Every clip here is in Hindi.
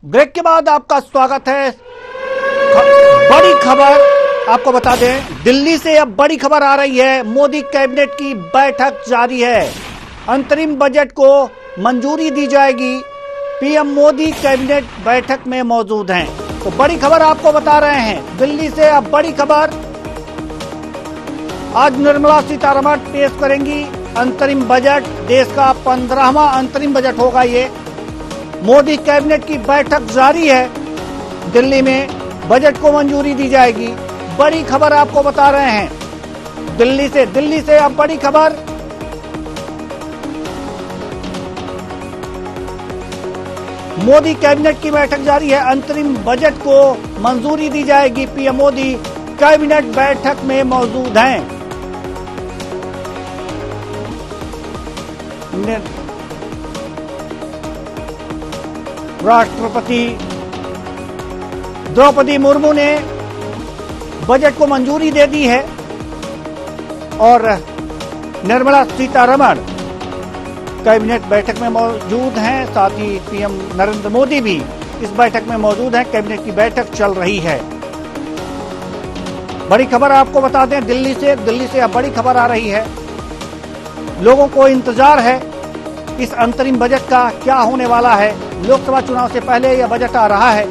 ब्रेक के बाद आपका स्वागत है। बड़ी खबर आपको बता दें, दिल्ली से अब बड़ी खबर आ रही है। मोदी कैबिनेट की बैठक जारी है। अंतरिम बजट को मंजूरी दी जाएगी। पीएम मोदी कैबिनेट बैठक में मौजूद हैं। तो बड़ी खबर आपको बता रहे हैं, दिल्ली से अब बड़ी खबर। आज निर्मला सीतारमण पेश करेंगी अंतरिम बजट। देश का 15वां अंतरिम बजट होगा ये। मोदी कैबिनेट की बैठक जारी है। दिल्ली में बजट को मंजूरी दी जाएगी। बड़ी खबर आपको बता रहे हैं, दिल्ली से अब बड़ी खबर। मोदी कैबिनेट की बैठक जारी है। अंतरिम बजट को मंजूरी दी जाएगी। पीएम मोदी कैबिनेट बैठक में मौजूद हैं। राष्ट्रपति द्रौपदी मुर्मू ने बजट को मंजूरी दे दी है और निर्मला सीतारमण कैबिनेट बैठक में मौजूद हैं। साथ ही पीएम नरेंद्र मोदी भी इस बैठक में मौजूद हैं। कैबिनेट की बैठक चल रही है। बड़ी खबर आपको बता दें, दिल्ली से अब बड़ी खबर आ रही है। लोगों को इंतजार है इस अंतरिम बजट का, क्या होने वाला है। लोकसभा चुनाव से पहले यह बजट आ रहा है।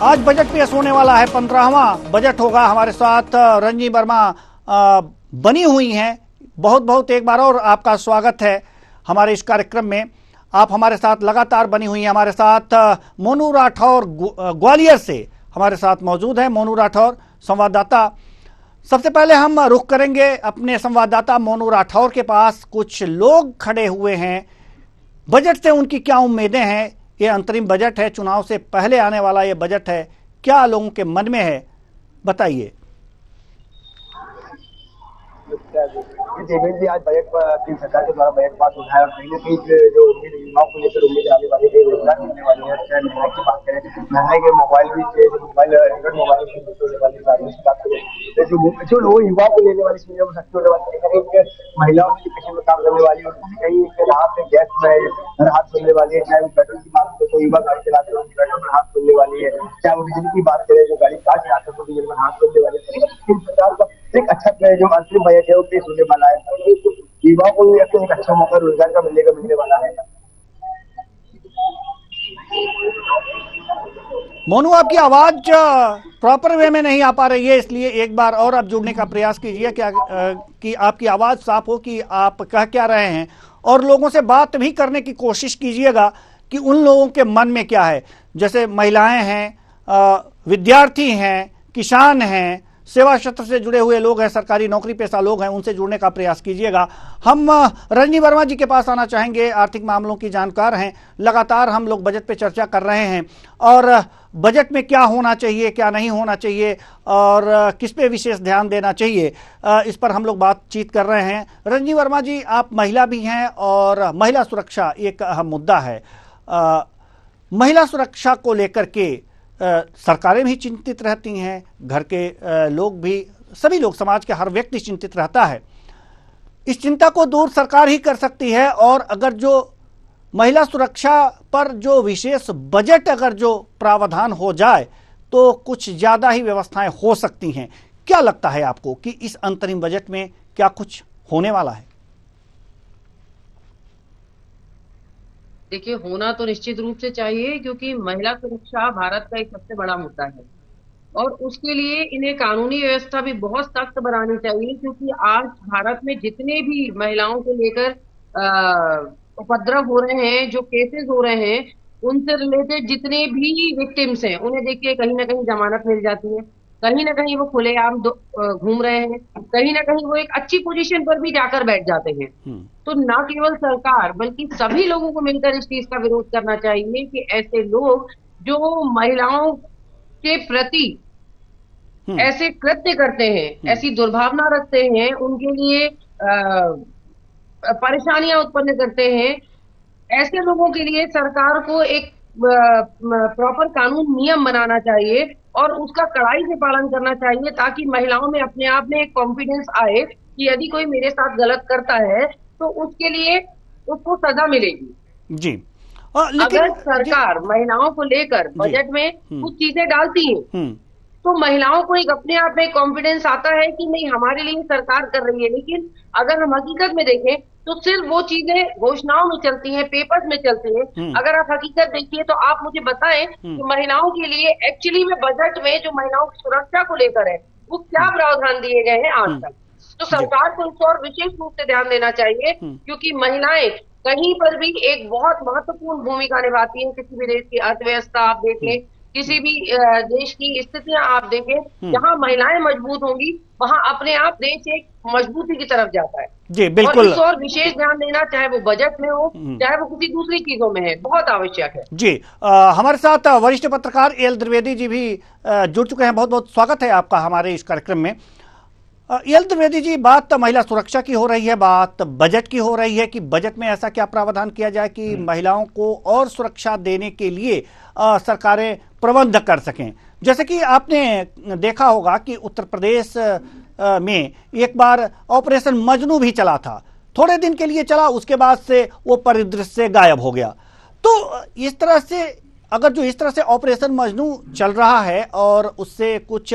आज बजट पेश होने वाला है। 15वां बजट होगा। हमारे साथ रंजी वर्मा बनी हुई हैं। बहुत बहुत एक बार और आपका स्वागत है हमारे इस कार्यक्रम में। आप हमारे साथ लगातार बनी हुई हैं। हमारे साथ मोनू राठौर ग्वालियर से हमारे साथ मौजूद है। मोनू राठौर संवाददाता। सबसे पहले हम रुख करेंगे अपने संवाददाता मोनू राठौर के पास। कुछ लोग खड़े हुए हैं, बजट से उनकी क्या उम्मीदें हैं। ये अंतरिम बजट है, चुनाव से पहले आने वाला ये बजट है। क्या लोगों के मन में है, बताइए। देवेंद्र जी, आज बजट केंद्र सरकार के द्वारा बजट पास होना है और कहीं ना कहीं जो उम्मीद युवाओं को लेकर उम्मीद आने वाली है, रोजगार मिलने वाली है। चाहे महंगाई की बात करें, महंगाई के मोबाइल भी एंड्रॉइड मोबाइल की होने वाली बात करें, जो लोग युवाओं को लेने वाली चीजें सस्ती होने वाली है। कहीं महिलाओं की किचन में काम करने वाली है और कहीं राहत में गैस में राहत मिलने वाली है। चाहे वो पेट्रोल की बात करें तो युवा गाड़ी चलाते हैं पेट्रोल में राहत मिलने वाली है। चाहे वो बिजली की बात करें, जो गाड़ी कार चलाते हैं तो बिजली में राहत मिलने वाली है। सरकार का एक अच्छा जो अंतरिम बजट है वो पेश होने वाला है। युवाओं को भी एक अच्छा मौका रोजगार का मिलने वाला है। मोनू, आपकी आवाज प्रॉपर वे में नहीं आ पा रही है, इसलिए एक बार और आप जुड़ने का प्रयास कीजिए क्या कि आपकी आवाज साफ हो कि आप कह क्या रहे हैं, और लोगों से बात भी करने की कोशिश कीजिएगा कि उन लोगों के मन में क्या है। जैसे महिलाएं हैं, विद्यार्थी हैं, किसान हैं, सेवा क्षेत्र से जुड़े हुए लोग हैं, सरकारी नौकरी पेशा लोग हैं, उनसे जुड़ने का प्रयास कीजिएगा। हम रंजी वर्मा जी के पास आना चाहेंगे, आर्थिक मामलों की जानकार हैं। लगातार हम लोग बजट पे चर्चा कर रहे हैं और बजट में क्या होना चाहिए, क्या नहीं होना चाहिए और किस पे विशेष ध्यान देना चाहिए, इस पर हम लोग बातचीत कर रहे हैं। रंजी वर्मा जी, आप महिला भी हैं और महिला सुरक्षा एक अहम मुद्दा है। महिला सुरक्षा को लेकर के सरकारें भी चिंतित रहती हैं, घर के लोग भी, सभी लोग, समाज के हर व्यक्ति चिंतित रहता है। इस चिंता को दूर सरकार ही कर सकती है। और अगर जो महिला सुरक्षा पर जो विशेष बजट अगर जो प्रावधान हो जाए तो कुछ ज्यादा ही व्यवस्थाएं हो सकती हैं। क्या लगता है आपको कि इस अंतरिम बजट में क्या कुछ होने वाला है? देखिए, होना तो निश्चित रूप से चाहिए, क्योंकि महिला सुरक्षा भारत का एक सबसे बड़ा मुद्दा है और उसके लिए इन्हें कानूनी व्यवस्था भी बहुत सख्त बनानी चाहिए। क्योंकि आज भारत में जितने भी महिलाओं को लेकर उपद्रव हो रहे हैं, जो केसेस हो रहे हैं, उनसे रिलेटेड जितने भी विक्टिम्स हैं, उन्हें देखिए कहीं ना कहीं जमानत मिल जाती है, कहीं ना कहीं वो खुलेआम घूम रहे हैं, कहीं ना कहीं वो एक अच्छी पोजीशन पर भी जाकर बैठ जाते हैं। तो ना केवल सरकार बल्कि सभी लोगों को मिलकर इस चीज का विरोध करना चाहिए कि ऐसे लोग जो महिलाओं के प्रति ऐसे कृत्य करते हैं, ऐसी दुर्भावना रखते हैं, उनके लिए परेशानियां उत्पन्न करते हैं, ऐसे लोगों के लिए सरकार को एक प्रॉपर कानून नियम बनाना चाहिए और उसका कड़ाई से पालन करना चाहिए, ताकि महिलाओं में अपने आप में एक कॉन्फिडेंस आए कि यदि कोई मेरे साथ गलत करता है तो उसके लिए उसको सजा मिलेगी। जी। अगर लेकिन सरकार महिलाओं को लेकर जी। बजट में कुछ चीजें डालती है हम्म। तो महिलाओं को एक अपने आप में कॉन्फिडेंस आता है कि नहीं, हमारे लिए सरकार कर रही है। लेकिन अगर हम हकीकत में देखें तो सिर्फ वो चीजें घोषणाओं में चलती हैं, पेपर्स में चलती हैं। अगर आप हकीकत देखिए तो आप मुझे बताएं कि महिलाओं के लिए एक्चुअली में बजट में जो महिलाओं की सुरक्षा को लेकर है वो क्या प्रावधान दिए गए हैं आज तक। तो जी। सरकार को इस और विशेष रूप से ध्यान देना चाहिए, क्योंकि महिलाएं कहीं पर भी एक बहुत महत्वपूर्ण भूमिका निभाती हैं। किसी भी देश की अर्थव्यवस्था आप देख लें, किसी भी देश की स्थितियां आप देखें, जहां महिलाएं मजबूत होंगी वहां अपने आप देश एक मजबूती की तरफ जाता है। जी बिल्कुल। और इस और विशेष ध्यान देना, चाहे वो बजट में हो चाहे वो किसी दूसरी चीजों में है, बहुत आवश्यक है। जी। हमारे साथ वरिष्ठ पत्रकार एल द्विवेदी जी भी जुड़ चुके हैं। बहुत बहुत स्वागत है आपका हमारे इस कार्यक्रम में। एल द्विवेदी जी, बात महिला सुरक्षा की हो रही है, बात बजट की हो रही है कि बजट में ऐसा क्या प्रावधान किया जाए कि महिलाओं को और सुरक्षा देने के लिए सरकारें प्रबंध कर सकें। जैसे कि आपने देखा होगा कि उत्तर प्रदेश में एक बार ऑपरेशन मजनू भी चला था, थोड़े दिन के लिए चला, उसके बाद से वो परिदृश्य से गायब हो गया। तो इस तरह से अगर जो इस तरह से ऑपरेशन मजनू चल रहा है और उससे कुछ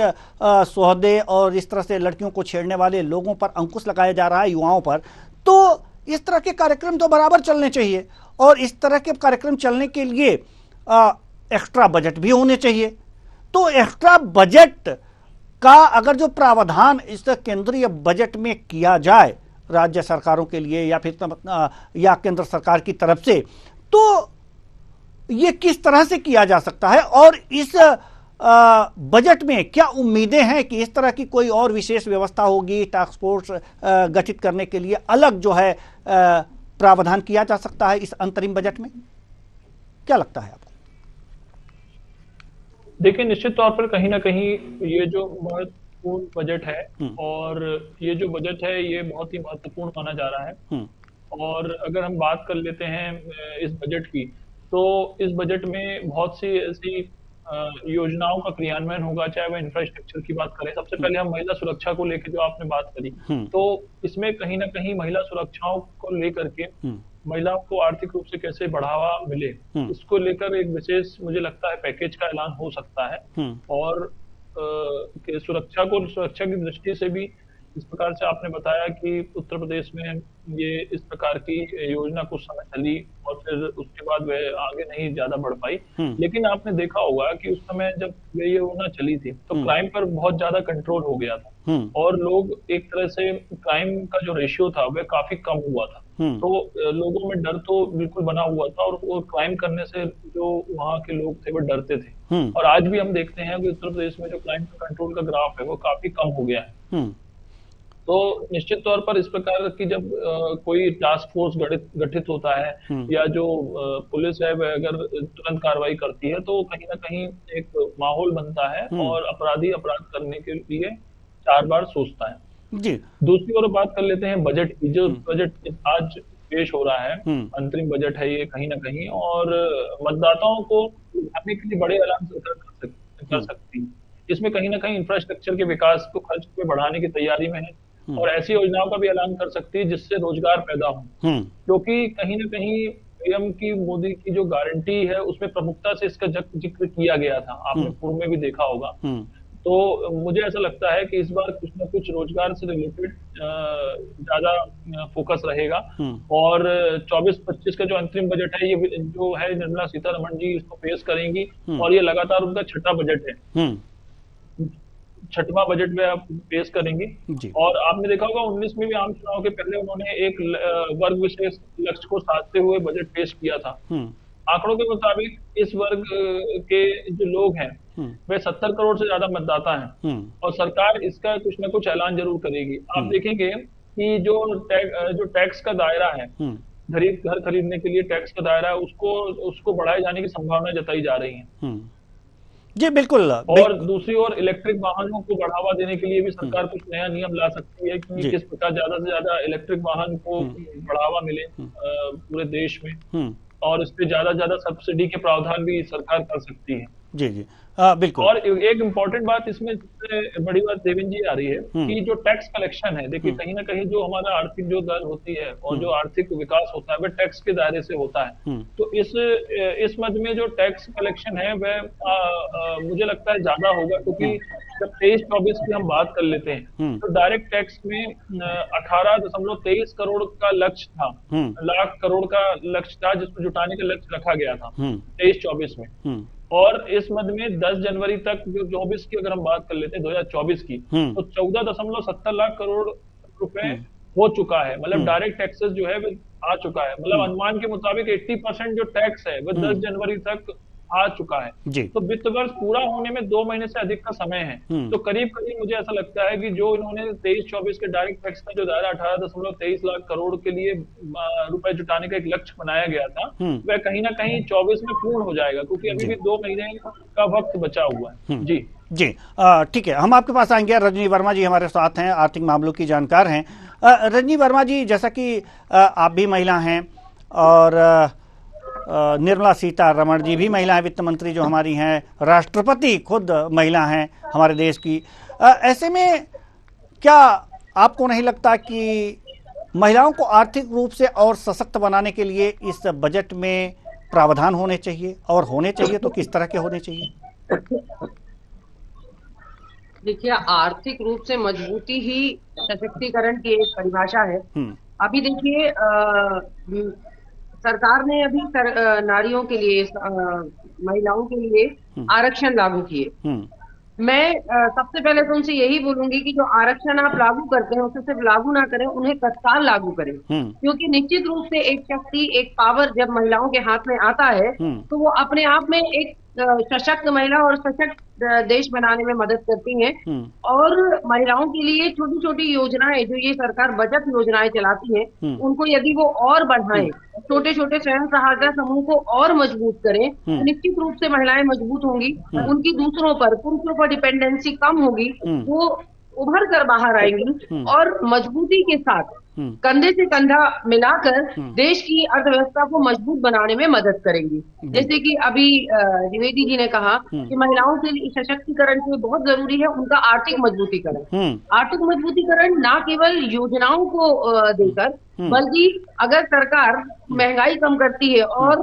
सौदे और इस तरह से लड़कियों को छेड़ने वाले लोगों पर अंकुश लगाया जा रहा है, युवाओं पर, तो इस तरह के कार्यक्रम तो बराबर चलने चाहिए और इस तरह के कार्यक्रम चलने के लिए एक्स्ट्रा बजट भी होने चाहिए। तो एक्स्ट्रा बजट का अगर जो प्रावधान इस केंद्रीय बजट में किया जाए राज्य सरकारों के लिए या फिर या केंद्र सरकार की तरफ से, तो ये किस तरह से किया जा सकता है और इस बजट में क्या उम्मीदें हैं कि इस तरह की कोई और विशेष व्यवस्था होगी, टास्क फोर्स गठित करने के लिए अलग जो है प्रावधान किया जा सकता है इस अंतरिम बजट में? क्या लगता है आपको? देखिए, निश्चित तौर पर कहीं ना कहीं ये जो महत्वपूर्ण बजट है और ये जो बजट है ये बहुत ही महत्वपूर्ण माना जा रहा है। और अगर हम बात कर लेते हैं इस बजट की, तो इस बजट में बहुत सी ऐसी योजनाओं का क्रियान्वयन होगा, चाहे वह इंफ्रास्ट्रक्चर की बात करें। सबसे पहले हम महिला सुरक्षा को लेकर जो आपने बात करी, तो इसमें कहीं ना कहीं महिला सुरक्षाओं को लेकर के महिलाओं को आर्थिक रूप से कैसे बढ़ावा मिले, इसको लेकर एक विशेष मुझे लगता है पैकेज का ऐलान हो सकता है। और सुरक्षा की दृष्टि से भी इस प्रकार से आपने बताया कि उत्तर प्रदेश में ये इस प्रकार की योजना कुछ समय चली और फिर उसके बाद वह आगे नहीं ज्यादा बढ़ पाई। लेकिन आपने देखा होगा कि उस समय जब ये योजना चली थी तो क्राइम पर बहुत ज्यादा कंट्रोल हो गया था और लोग एक तरह से क्राइम का जो रेशियो था वह काफी कम हुआ था। तो लोगों में डर तो बिल्कुल बना हुआ था और वो क्राइम करने से जो वहाँ के लोग थे वो डरते थे। और आज भी हम देखते हैं कि उत्तर प्रदेश में जो क्राइम कंट्रोल का ग्राफ है वो काफी कम हो गया है। तो निश्चित तौर पर इस प्रकार की जब कोई टास्क फोर्स गठित होता है या जो पुलिस है वह अगर तुरंत कार्रवाई करती है तो कहीं ना कहीं एक माहौल बनता है और अपराधी अपराध करने के लिए 4 बार सोचता है। जी। दूसरी ओर बात कर लेते हैं बजट की। जो बजट आज पेश हो रहा है, अंतरिम बजट है ये कहीं ना कहीं, और मतदाताओं को लुभाने के लिए बड़े ऐलान सरकार कर सकती है। इसमें कहीं ना कहीं इंफ्रास्ट्रक्चर के विकास को खर्च पे बढ़ाने की तैयारी में है और ऐसी योजनाओं का भी ऐलान कर सकती है जिससे रोजगार पैदा हो। क्योंकि कहीं ना कहीं पीएम की मोदी की जो गारंटी है उसमें प्रमुखता से इसका जिक्र किया गया था, आपने पूर्व में भी देखा होगा। तो मुझे ऐसा लगता है कि इस बार कुछ ना कुछ रोजगार से रिलेटेड ज्यादा फोकस रहेगा। और 24-25 का जो अंतरिम बजट है ये जो है निर्मला सीतारमण जी इसको पेश करेंगी और ये लगातार उनका छठा बजट है, छठवां बजट में आप पेश करेंगे। और आपने देखा होगा 19 में भी आम चुनाव के पहले उन्होंने एक वर्ग विशेष लक्ष्य को साधते हुए बजट पेश किया था। आंकड़ों के मुताबिक इस वर्ग के जो लोग हैं वे 70 करोड़ से ज्यादा मतदाता हैं और सरकार इसका कुछ ना कुछ ऐलान जरूर करेगी। आप देखेंगे कि जो टैक्स का दायरा है, घर खरीदने के लिए टैक्स का दायरा है, उसको बढ़ाए जाने की संभावना जताई जा रही है। जी बिल्कुल। और दूसरी ओर इलेक्ट्रिक वाहनों को बढ़ावा देने के लिए भी सरकार कुछ नया नियम ला सकती है कि किस प्रकार ज्यादा से ज्यादा इलेक्ट्रिक वाहन को बढ़ावा मिले पूरे देश में, और इस पे ज्यादा सब्सिडी के प्रावधान भी सरकार कर सकती है। जी जी। बिल्कुल। और एक इम्पोर्टेंट बात इसमें सबसे बड़ी बात देवेंद्र जी आ रही है कि जो टैक्स कलेक्शन है, देखिए कहीं ना कहीं जो हमारा आर्थिक जो दर होती है और जो आर्थिक विकास होता है वह टैक्स के दायरे से होता है। तो इस मद में जो टैक्स कलेक्शन है वह मुझे लगता है ज्यादा होगा, क्योंकि जब 23-24 की हम बात कर लेते हैं तो डायरेक्ट टैक्स में 18.23 करोड़ का लक्ष्य था, लाख करोड़ का लक्ष्य था जिसको जुटाने का लक्ष्य रखा गया था 23-24 में। और इस मद में 10 जनवरी तक जो 24 की अगर हम बात कर लेते हैं 2024 की, तो 14.70 लाख करोड़ रुपए हो चुका है। मतलब डायरेक्ट टैक्सेस जो है वो आ चुका है। मतलब अनुमान के मुताबिक 80% जो टैक्स है वो 10 जनवरी तक आ चुका है। तो वित्त वर्ष पूरा होने में 2 महीने से अधिक का समय है। तो करीब करीब मुझे ऐसा लगता है कि जो इन्होंने 23-24 के डायरेक्ट टैक्स का जो दायरा 18.23 लाख करोड़ के लिए रुपए जुटाने का एक लक्ष्य बनाया गया था, वह कहीं ना कहीं 24 में पूर्ण हो जाएगा, क्योंकि अभी भी 2 महीने का वक्त बचा हुआ है। जी जी, ठीक है, हम आपके पास आएंगे। रजनी वर्मा जी हमारे साथ हैं, आर्थिक मामलों की जानकार हैं। रजनी वर्मा जी, जैसा कि आप भी महिला हैं और निर्मला सीतारमण जी भी महिला हैं, वित्त मंत्री जो हमारी हैं, राष्ट्रपति खुद महिला हैं हमारे देश की। ऐसे में क्या आपको नहीं लगता कि महिलाओं को आर्थिक रूप से और सशक्त बनाने के लिए इस बजट में प्रावधान होने चाहिए, और होने चाहिए तो किस तरह के होने चाहिए? देखिए, आर्थिक रूप से मजबूती ही सशक्तिकरण की एक परिभाषा है। अभी देखिए, सरकार ने अभी नारियों के लिए, महिलाओं के लिए आरक्षण लागू किए। मैं सबसे पहले तो उनसे यही बोलूंगी कि जो आरक्षण आप लागू करते हैं उसे सिर्फ लागू ना करें, उन्हें तत्काल लागू करें। क्योंकि निश्चित रूप से एक शक्ति, एक पावर जब महिलाओं के हाथ में आता है तो वो अपने आप में एक सशक्त महिला और सशक्त देश बनाने में मदद करती हैं। और महिलाओं के लिए छोटी छोटी योजनाएं जो ये सरकार बचत योजनाएं चलाती है, उनको यदि वो और बढ़ाएं, छोटे छोटे स्वयं सहायता समूह को और मजबूत करें, तो निश्चित रूप से महिलाएं मजबूत होंगी, उनकी दूसरों पर, पुरुषों पर डिपेंडेंसी कम होगी, वो उभर कर बाहर आएंगी और मजबूती के साथ कंधे से कंधा मिलाकर देश की अर्थव्यवस्था को मजबूत बनाने में मदद करेंगी। जैसे कि अभी द्विवेदी जी ने कहा कि महिलाओं के लिए सशक्तिकरण के लिए बहुत जरूरी है उनका आर्थिक मजबूतीकरण। आर्थिक मजबूतीकरण ना केवल योजनाओं को देकर, बल्कि अगर सरकार महंगाई कम करती है और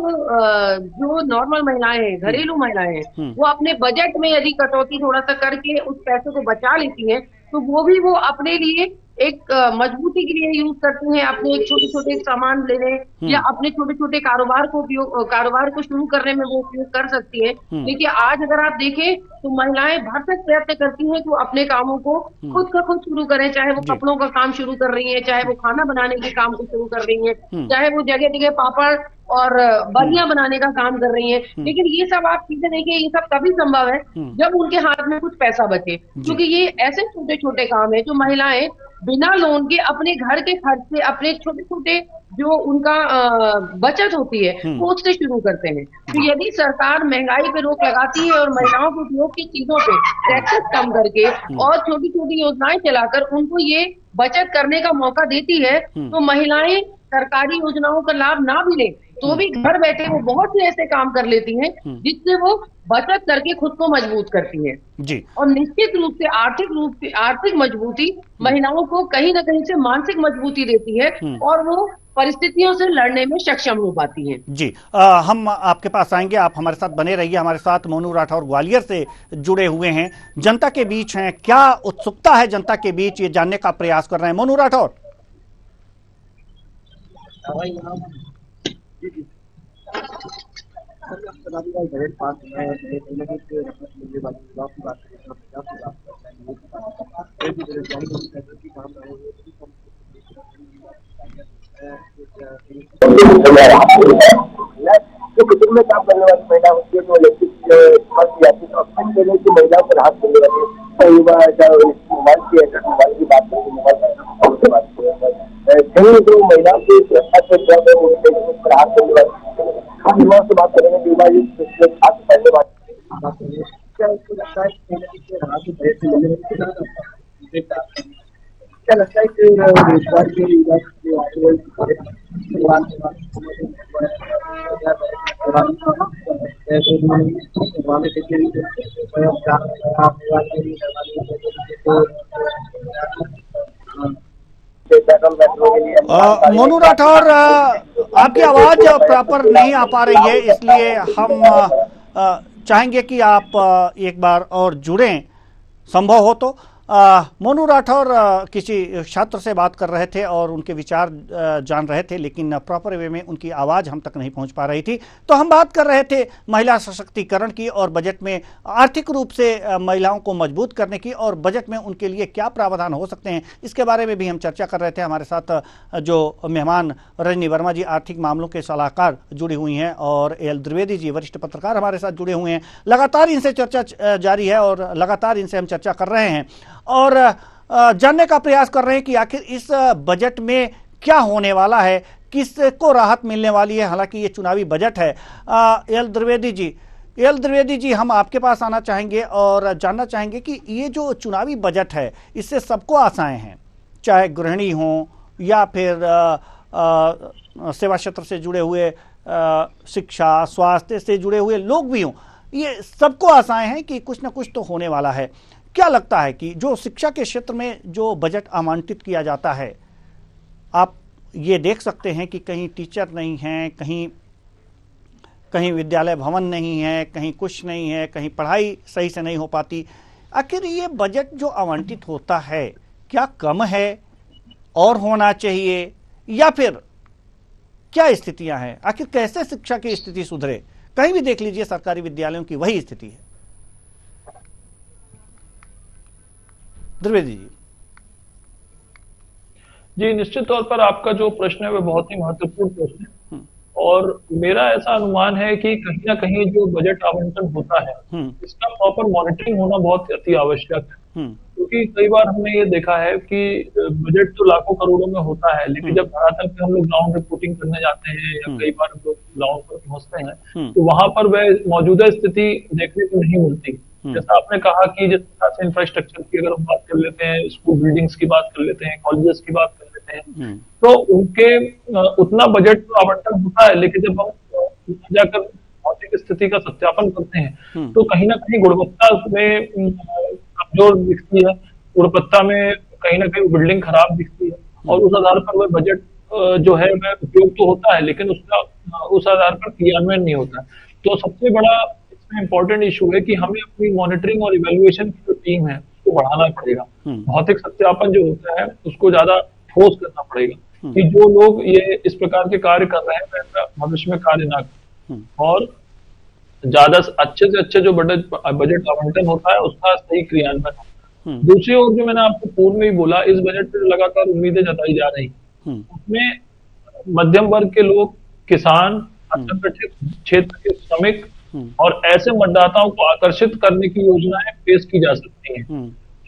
जो नॉर्मल महिलाएं हैं, घरेलू महिलाएं हैं, वो अपने बजट में यदि कटौती थोड़ा सा करके उस पैसे को बचा लेती हैं, तो वो अपने लिए एक मजबूती के लिए यूज करती हैं, अपने एक छोटे छोटे सामान लेने या अपने छोटे छोटे कारोबार को शुरू करने में वो उपयोग कर सकती है। देखिए, आज अगर आप देखें तो महिलाएं भरसक प्रयत्न करती हैं कि वो अपने कामों को खुद का खुद शुरू करें, चाहे वो कपड़ों का काम शुरू कर रही है, चाहे वो खाना बनाने के काम को शुरू कर रही है, चाहे वो जगह जगह पापड़ और बनियां बनाने का काम कर रही है। लेकिन ये सब आप चीजें देखिए, ये सब तभी संभव है जब उनके हाथ में कुछ पैसा बचे, क्योंकि ये ऐसे छोटे छोटे काम है जो महिलाएं बिना लोन के अपने घर के खर्च से, अपने छोटे छोटे जो उनका बचत होती है वो उससे शुरू करते हैं। तो यदि सरकार महंगाई पे रोक लगाती है और महिलाओं के उपयोग की चीजों पे टैक्सेस कम करके और छोटी छोटी योजनाएं चलाकर उनको ये बचत करने का मौका देती है, तो महिलाएं सरकारी योजनाओं का लाभ ना भी ले तो भी घर बैठे वो बहुत से ऐसे काम कर लेती हैं जिससे वो बचत करके खुद को मजबूत करती है जी। और निश्चित रूप से आर्थिक मजबूती महिलाओं को कहीं ना कहीं से मानसिक मजबूती देती है और वो परिस्थितियों से लड़ने में सक्षम हो पाती हैं। जी, हम आपके पास आएंगे, आप हमारे साथ बने रहिए। हमारे साथ मोनू राठौर ग्वालियर से जुड़े हुए हैं, जनता के बीच हैं। क्या उत्सुकता है जनता के बीच, ये जानने का प्रयास कर रहे हैं। मोनू राठौर, जो किचन में काम करने वाली महिला होती है, जो इलेक्ट्रिक महिलाओं पर हाथ देने वाली मोबाइल की बात करें, मोबाइल जो महिलाओं की सुरक्षा पर हाथ देने वाली से बात करेंगे, पहले बात क्या लगता है कि रोजगार के मोनू राठौर, आपकी आवाज प्रॉपर नहीं आ पा रही है, इसलिए हम चाहेंगे कि आप एक बार और जुड़ें, संभव हो तो। मोनू राठौर किसी छात्र से बात कर रहे थे और उनके विचार जान रहे थे, लेकिन प्रॉपर वे में उनकी आवाज़ हम तक नहीं पहुंच पा रही थी। तो हम बात कर रहे थे महिला सशक्तिकरण की और बजट में आर्थिक रूप से महिलाओं को मजबूत करने की, और बजट में उनके लिए क्या प्रावधान हो सकते हैं, इसके बारे में भी हम चर्चा कर रहे थे। हमारे साथ जो मेहमान रजनी वर्मा जी, आर्थिक मामलों के सलाहकार, जुड़ी हुई हैं, और एल द्विवेदी जी, वरिष्ठ पत्रकार, हमारे साथ जुड़े हुए हैं। लगातार इनसे चर्चा जारी है और लगातार इनसे हम चर्चा कर रहे हैं और जानने का प्रयास कर रहे हैं कि आखिर इस बजट में क्या होने वाला है, किसको राहत मिलने वाली है। हालांकि ये चुनावी बजट है। एल द्विवेदी जी, हम आपके पास आना चाहेंगे और जानना चाहेंगे कि ये जो चुनावी बजट है, इससे सबको आशाएं हैं, चाहे गृहिणी हों या फिर सेवा क्षेत्र से जुड़े हुए, शिक्षा, स्वास्थ्य से जुड़े हुए लोग भी हों। ये सबको आशाएं हैं कि कुछ ना कुछ तो होने वाला है। क्या लगता है कि जो शिक्षा के क्षेत्र में जो बजट आवंटित किया जाता है, आप ये देख सकते हैं कि कहीं टीचर नहीं हैं, कहीं विद्यालय भवन नहीं है, कहीं कुछ नहीं है, कहीं पढ़ाई सही से नहीं हो पाती। आखिर ये बजट जो आवंटित होता है, क्या कम है और होना चाहिए, या फिर क्या स्थितियां हैं? आखिर कैसे शिक्षा की स्थिति सुधरे? कहीं भी देख लीजिए सरकारी विद्यालयों की वही स्थिति है। द्विवेदी जी, निश्चित तौर पर आपका जो प्रश्न है वह बहुत ही महत्वपूर्ण प्रश्न है, और मेरा ऐसा अनुमान है कि कहीं ना कहीं जो बजट आवंटन होता है, इसका प्रॉपर मॉनिटरिंग होना बहुत अति आवश्यक है। क्योंकि कई बार हमने ये देखा है कि बजट तो लाखों करोड़ों में होता है, लेकिन जब धरातल पे हम लोग ग्राउंड रिपोर्टिंग करने जाते हैं या कई बार हम लोग ग्राउंड पर पहुंचते हैं, तो वहां पर वह मौजूदा स्थिति देखने को नहीं मिलती। जैसा आपने कहा कि जिस तरह से इंफ्रास्ट्रक्चर की अगर हम बात कर लेते हैं, स्कूल बिल्डिंग्स की बात कर लेते हैं, कॉलेजेस की बात कर लेते हैं, तो उनके उतना बजट तो आवंटन होता है, लेकिन जब हम जाकर भौतिक स्थिति का सत्यापन करते हैं तो कहीं ना कहीं गुणवत्ता में कमजोर दिखती है, गुणवत्ता में कहीं ना कहीं बिल्डिंग खराब दिखती है, और उस आधार पर वह बजट जो है वह उपयोग तो होता है, लेकिन उसका उस आधार पर क्रियान्वयन नहीं होता। तो सबसे बड़ा इम्पोर्टेंट इशू है कि हमें अपनी मॉनिटरिंग और इवैल्यूएशन की जो टीम है उसको बढ़ाना पड़ेगा। भौतिक सत्यापन जो होता है उसको ज्यादा ठोस करना पड़ेगा कि जो लोग ये इस प्रकार के कार्य कर रहे हैं वैसा भविष्य में कार्य ना करें, और ज्यादा अच्छे से अच्छे जो बजट आवंटन होता है उसका सही क्रियान्वयन हो। दूसरी ओर जो मैंने आपको पूर्व में ही बोला, इस बजट पर लगातार उम्मीदें जताई जा रही, उसमें मध्यम वर्ग के लोग, किसान, असंगठित क्षेत्र के श्रमिक और ऐसे मतदाताओं को आकर्षित करने की योजनाएं पेश की जा सकती हैं,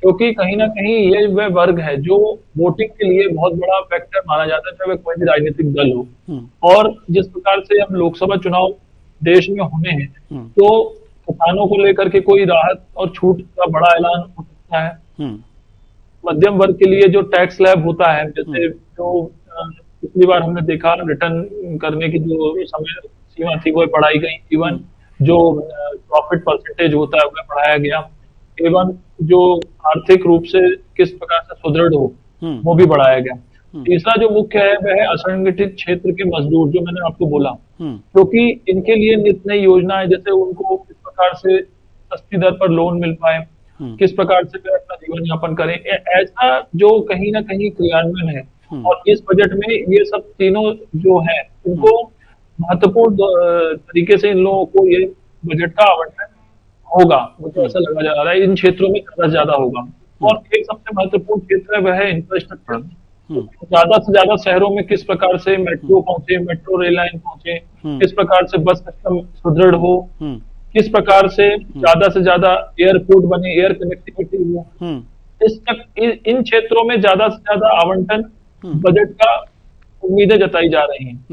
क्योंकि कहीं ना कहीं ये वह वर्ग है जो वोटिंग के लिए बहुत बड़ा फैक्टर माना जाता है, चाहे वह कोई भी राजनीतिक दल हो। और जिस प्रकार से अब लोकसभा चुनाव देश में होने हैं, तो किसानों को लेकर के कोई राहत और छूट का बड़ा ऐलान हो सकता है। मध्यम वर्ग के लिए जो टैक्स स्लैब होता है, जैसे जो पिछली बार हमने देखा रिटर्न करने की जो समय सीमा थी वो बढ़ाई गई, इवन जो प्रॉफिट परसेंटेज होता है वह बढ़ाया गया, एवं जो आर्थिक रूप से किस प्रकार से सुदृढ़ हो वो भी बढ़ाया गया। तीसरा जो मुख्य है वह है असंगठित क्षेत्र के मजदूर, जो मैंने आपको बोला, क्योंकि इनके लिए नित नई योजनाएं, जैसे उनको किस प्रकार से सस्ती दर पर लोन मिल पाए, किस प्रकार से वे अपना जीवन यापन करें, ऐसा जो कहीं ना कहीं क्रियान्वयन है। और इस बजट में ये सब तीनों जो है इनको महत्वपूर्ण तरीके से इन लोगों को ये बजट का आवंटन होगा, मुझे ऐसा लगा जा रहा है इन क्षेत्रों में ज्यादा होगा। और एक सबसे महत्वपूर्ण क्षेत्र है वह है इंफ्रास्ट्रक्चर। ज्यादा से ज्यादा शहरों में किस प्रकार से मेट्रो पहुंचे, मेट्रो रेल लाइन पहुंचे, किस प्रकार से बस सिस्टम सुदृढ़ हो, किस प्रकार से ज्यादा एयरपोर्ट बने, एयर कनेक्टिविटी हो, इन क्षेत्रों में ज्यादा से ज्यादा आवंटन बजट का उम्मीदें जताई जा रही हैं।